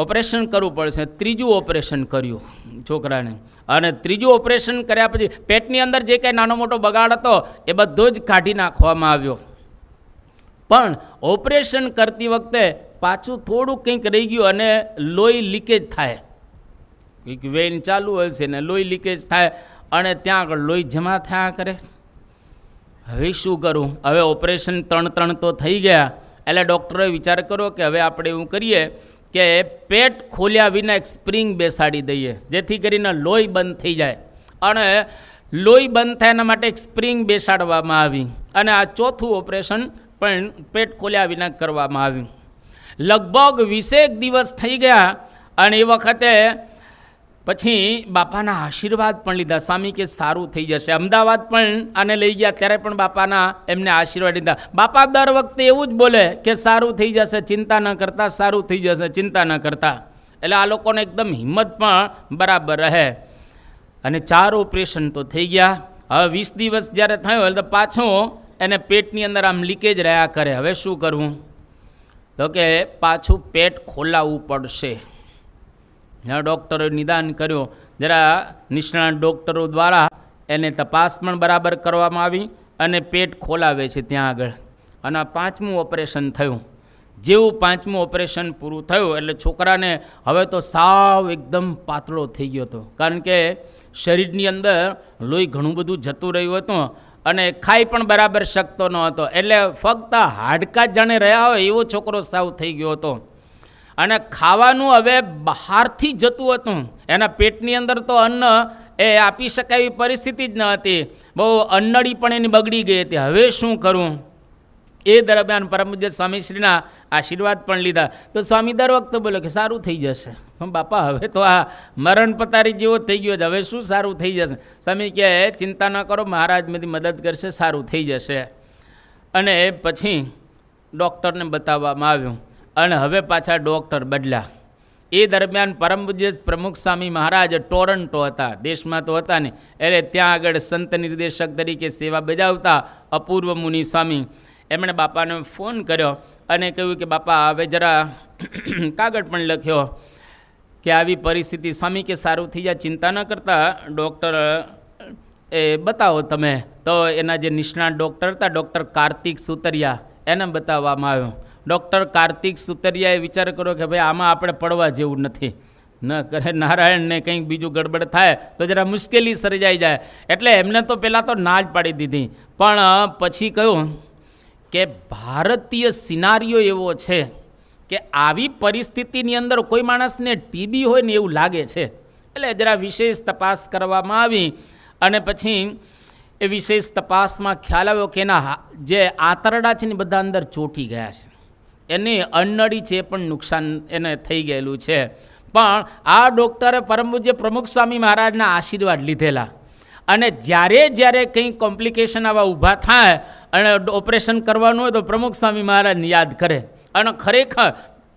A: ઓપરેશન કરવું પડશે. ત્રીજું ઓપરેશન કર્યું છોકરાને અને ત્રીજું ઓપરેશન કર્યા પછી પેટની અંદર જે કંઈ નાનો મોટો બગાડ હતો એ બધો જ કાઢી નાખવામાં આવ્યો. પણ ઓપરેશન કરતી વખતે પાછું થોડું કંઈક રહી ગયું અને લોહી લીકેજ થાય, કંઈક વેઇન ચાલુ હોય છે ને લોહી લીકેજ થાય અને ત્યાં આગળ લોહી જમા થયા કરે. હવે શું કરું? હવે ઓપરેશન 3 તો થઈ ગયા. એટલે ડૉક્ટરોએ વિચાર કર્યો કે હવે આપણે એવું કરીએ કે પેટ ખોલ્યા વિના એક સ્પ્રિંગ બેસાડી દઈએ, જેથી કરીને લોહી બંધ થઈ જાય. અને લોહી બંધ થાય એના માટે એક સ્પ્રિંગ બેસાડવામાં આવી અને આ ચોથું ઓપરેશન પણ પેટ ખોલ્યા વિના કરવામાં આવ્યું. લગભગ 20 દિવસ થઈ ગયા અને એ વખતે પછી બાપાના આશીર્વાદ પણ લીધા. સ્વામી કે સારું થઈ જશે. અમદાવાદ પણ આને લઈ ગયા ત્યારે પણ બાપાના એમને આશીર્વાદ લીધા. બાપા દર વખતે એવું જ બોલે કે સારું થઈ જશે, ચિંતા ન કરતા, સારું થઈ જશે, ચિંતા ન કરતા. એટલે આ લોકોને એકદમ હિંમત પણ બરાબર રહે. અને 4 ઓપરેશન તો થઈ ગયા. હવે 20 દિવસ જ્યારે થયો એટલે પાછું એને પેટની અંદર આમ લીકેજ રહ્યા કરે. હવે શું કરવું? તો કે પાછું પેટ ખોલાવવું પડશે. જ્યાં ડૉક્ટરોએ નિદાન કર્યો, જરા નિષ્ણાત ડૉક્ટરો દ્વારા એને તપાસ પણ બરાબર કરવામાં આવી અને પેટ ખોલાવે છે ત્યાં આગળ. અને આ 5મું ઓપરેશન થયું. જેવું 5મું ઓપરેશન પૂરું થયું એટલે છોકરાને હવે તો સાવ એકદમ પાતળો થઈ ગયો હતો, કારણ કે શરીરની અંદર લોહી ઘણું બધું જતું રહ્યું હતું અને ખાઈ પણ બરાબર શકતો ન હતો. એટલે ફક્ત હાડકાં જાણે રહ્યા હોય એવો છોકરો સાવ થઈ ગયો હતો. અને ખાવાનું હવે બહારથી જતું હતું. એના પેટની અંદર તો અન્ન એ આપી શકાય એવી પરિસ્થિતિ જ ન હતી. બહુ અન્નળી પણ એની બગડી ગઈ હતી. હવે શું કરવું? એ દરમિયાન પરમ પૂજ્ય સ્વામીશ્રીના આશીર્વાદ પણ લીધા. તો સ્વામી દર વખતે બોલે કે સારું થઈ જશે. બાપા હવે તો આ મરણ પતારી જેવો થઈ ગયો છે, હવે શું સારું થઈ જશે? સ્વામી કહે ચિંતા ન કરો, મહારાજ બધી મદદ કરશે, સારું થઈ જશે. અને પછી ડૉક્ટરને બતાવવામાં આવ્યું અને હવે પાછા ડૉક્ટર બદલ્યા. એ દરમિયાન પરમ પૂજ્ય પ્રમુખ સ્વામી મહારાજ ટોરન્ટો હતા, દેશમાં તો હતા ને, એટલે ત્યાં આગળ સંત નિર્દેશક તરીકે સેવા બજાવતા અપૂર્વ મુનિ સ્વામી, એમણે બાપાને ફોન કર્યો અને કહ્યું કે બાપા હવે જરા કાગળ પણ લખ્યો કે આવી પરિસ્થિતિ. સ્વામી કે સારું થઈ જાય, ચિંતા ન કરતા, ડૉક્ટર એ બતાવો તમે. તો એના જે નિષ્ણાત ડૉક્ટર હતા ડૉક્ટર કાર્તિક સુતરિયા, એને બતાવવામાં આવ્યો. ડૉક્ટર કાર્તિક સુતરિયાએ વિચાર કર્યો કે ભાઈ આમાં આપણે પડવા જેવું નથી, ન કરે નારાયણને કંઈક બીજું ગડબડ થાય તો જરા મુશ્કેલી સર્જાઈ જાય. એટલે એમને તો પહેલાં તો ના જ પાડી દીધી, પણ પછી કહ્યું કે ભારતીય સિનારીઓ એવો છે કે આવી પરિસ્થિતિની અંદર કોઈ માણસને ટીબી હોય ને એવું લાગે છે. એટલે જરા વિશેષ તપાસ કરવામાં આવી અને પછી એ વિશેષ તપાસમાં ખ્યાલ આવ્યો કે એના જે આંતરડા છે ને બધા અંદર ચોંટી ગયા છે, એની અન્નળી છે પણ નુકસાન એને થઈ ગયેલું છે. પણ આ ડૉક્ટરે પરમ પૂજ્ય પ્રમુખ સ્વામી મહારાજના આશીર્વાદ લીધેલા અને જ્યારે કંઈ કોમ્પ્લિકેશન આવા ઊભા થાય અને ઓપરેશન કરવાનું હોય તો પ્રમુખ સ્વામી મહારાજને યાદ કરે અને ખરેખર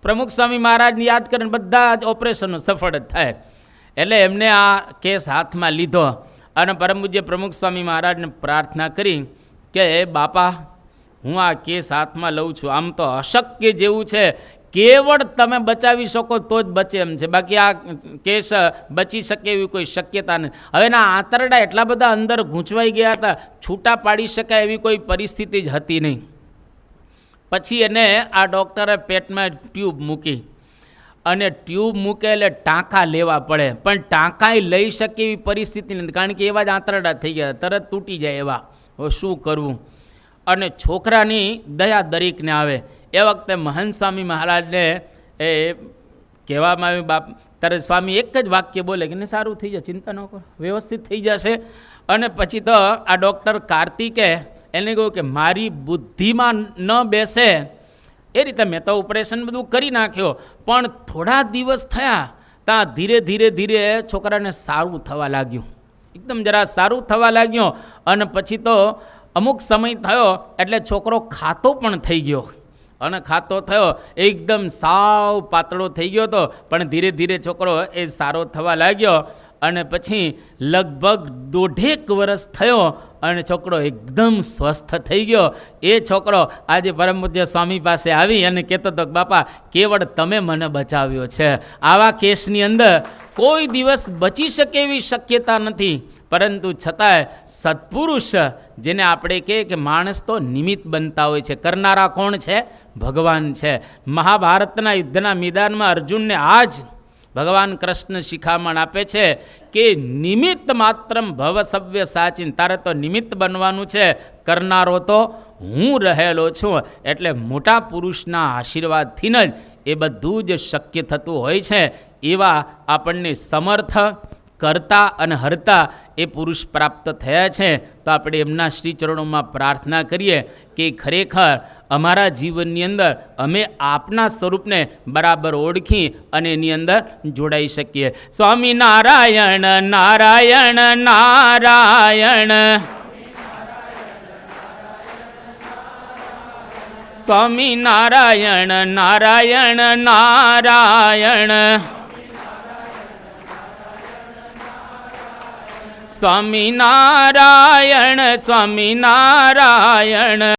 A: પ્રમુખ સ્વામી મહારાજને યાદ કરે બધા જ ઓપરેશનો સફળ જ થાય. એટલે એમને આ કેસ હાથમાં લીધો અને પરમ પૂજ્ય પ્રમુખ સ્વામી મહારાજને પ્રાર્થના કરી કે બાપા હું આ કેસ હાથમાં લઉં છું. આમ તો અશક્ય જેવું છે, કેવળ તમે બચાવી શકો તો જ બચે એમ છે, બાકી આ કેસ બચી શકે એવી કોઈ શક્યતા નથી. હવે એના આંતરડા એટલા બધા અંદર ગૂંચવાઈ ગયા હતા, છૂટા પાડી શકાય એવી કોઈ પરિસ્થિતિ જ હતી નહીં. પછી એને આ ડૉક્ટરે પેટમાં ટ્યુબ મૂકી અને ટ્યુબ મૂકે એટલે ટાંકા લેવા પડે, પણ ટાંકાએ લઈ શકે એવી પરિસ્થિતિ નથી, કારણ કે એવા જ આંતરડા થઈ ગયા, તરત તૂટી જાય એવા. હવે શું કરવું? અને છોકરાની દયા દરેકને આવે. એ વખતે મહંત સ્વામી મહારાજને એ કહેવામાં આવ્યું બાપ, ત્યારે સ્વામી એક જ વાક્ય બોલે કે નહીં સારું થઈ જાય, ચિંતા ન કરો, વ્યવસ્થિત થઈ જશે. અને પછી તો આ ડૉક્ટર કાર્તિકે એને કહ્યું કે મારી બુદ્ધિમાં ન બેસે એ રીતે મેં તો ઓપરેશન બધું કરી નાખ્યો, પણ થોડા દિવસ થયા ત્યાં ધીરે છોકરાને સારું થવા લાગ્યું, એકદમ જરા સારું થવા લાગ્યું. અને પછી તો અમુક સમય થયો એટલે છોકરો ખાતો પણ થઈ ગયો અને ખાતો થયો એકદમ સાવ પાતળો થઈ ગયો હતો, પણ ધીરે છોકરો એ સારો થવા લાગ્યો. અને પછી લગભગ 1.5 વર્ષ થયો અને છોકરો એકદમ સ્વસ્થ થઈ ગયો. એ છોકરો આજે પરમ પૂજ્ય સ્વામી પાસે આવી અને કહેતો હતો બાપા કેવળ તમે મને બચાવ્યો છે, આવા કેસની અંદર કોઈ દિવસ બચી શકે એવી શક્યતા નથી, પરંતુ છતાંય સત્પુરુષ જેને આપણે કહીએ કે માણસ તો નિમિત્ત બનતા હોય છે, કરનારા કોણ છે? ભગવાન છે. મહાભારતના યુદ્ધના મેદાનમાં અર્જુનને આ જ ભગવાન કૃષ્ણ શિખામણ આપે છે કે નિમિત્ત માત્રમ ભવ સવ્ય સાચીન, તારે તો નિમિત્ત બનવાનું છે, કરનારો તો હું રહેલો છું. એટલે મોટા પુરુષના આશીર્વાદથી જ એ બધું જ શક્ય થતું હોય છે. એવા આપણને સમર્થ, કરતા અને હરતા એ પુરુષ પ્રાપ્ત થયા છે. તો આપણે એમના શ્રીચરણોમાં પ્રાર્થના કરીએ કે ખરેખર અમારા જીવનની અંદર અમે આપના સ્વરૂપને બરાબર ઓળખી અને એની અંદર જોડાઈ શકીએ. સ્વામી નારાયણ નારાયણ નારાયણ, સ્વામી નારાયણ નારાયણ નારાયણ, સ્વામી નારાયણ સ્વામી નારાયણ.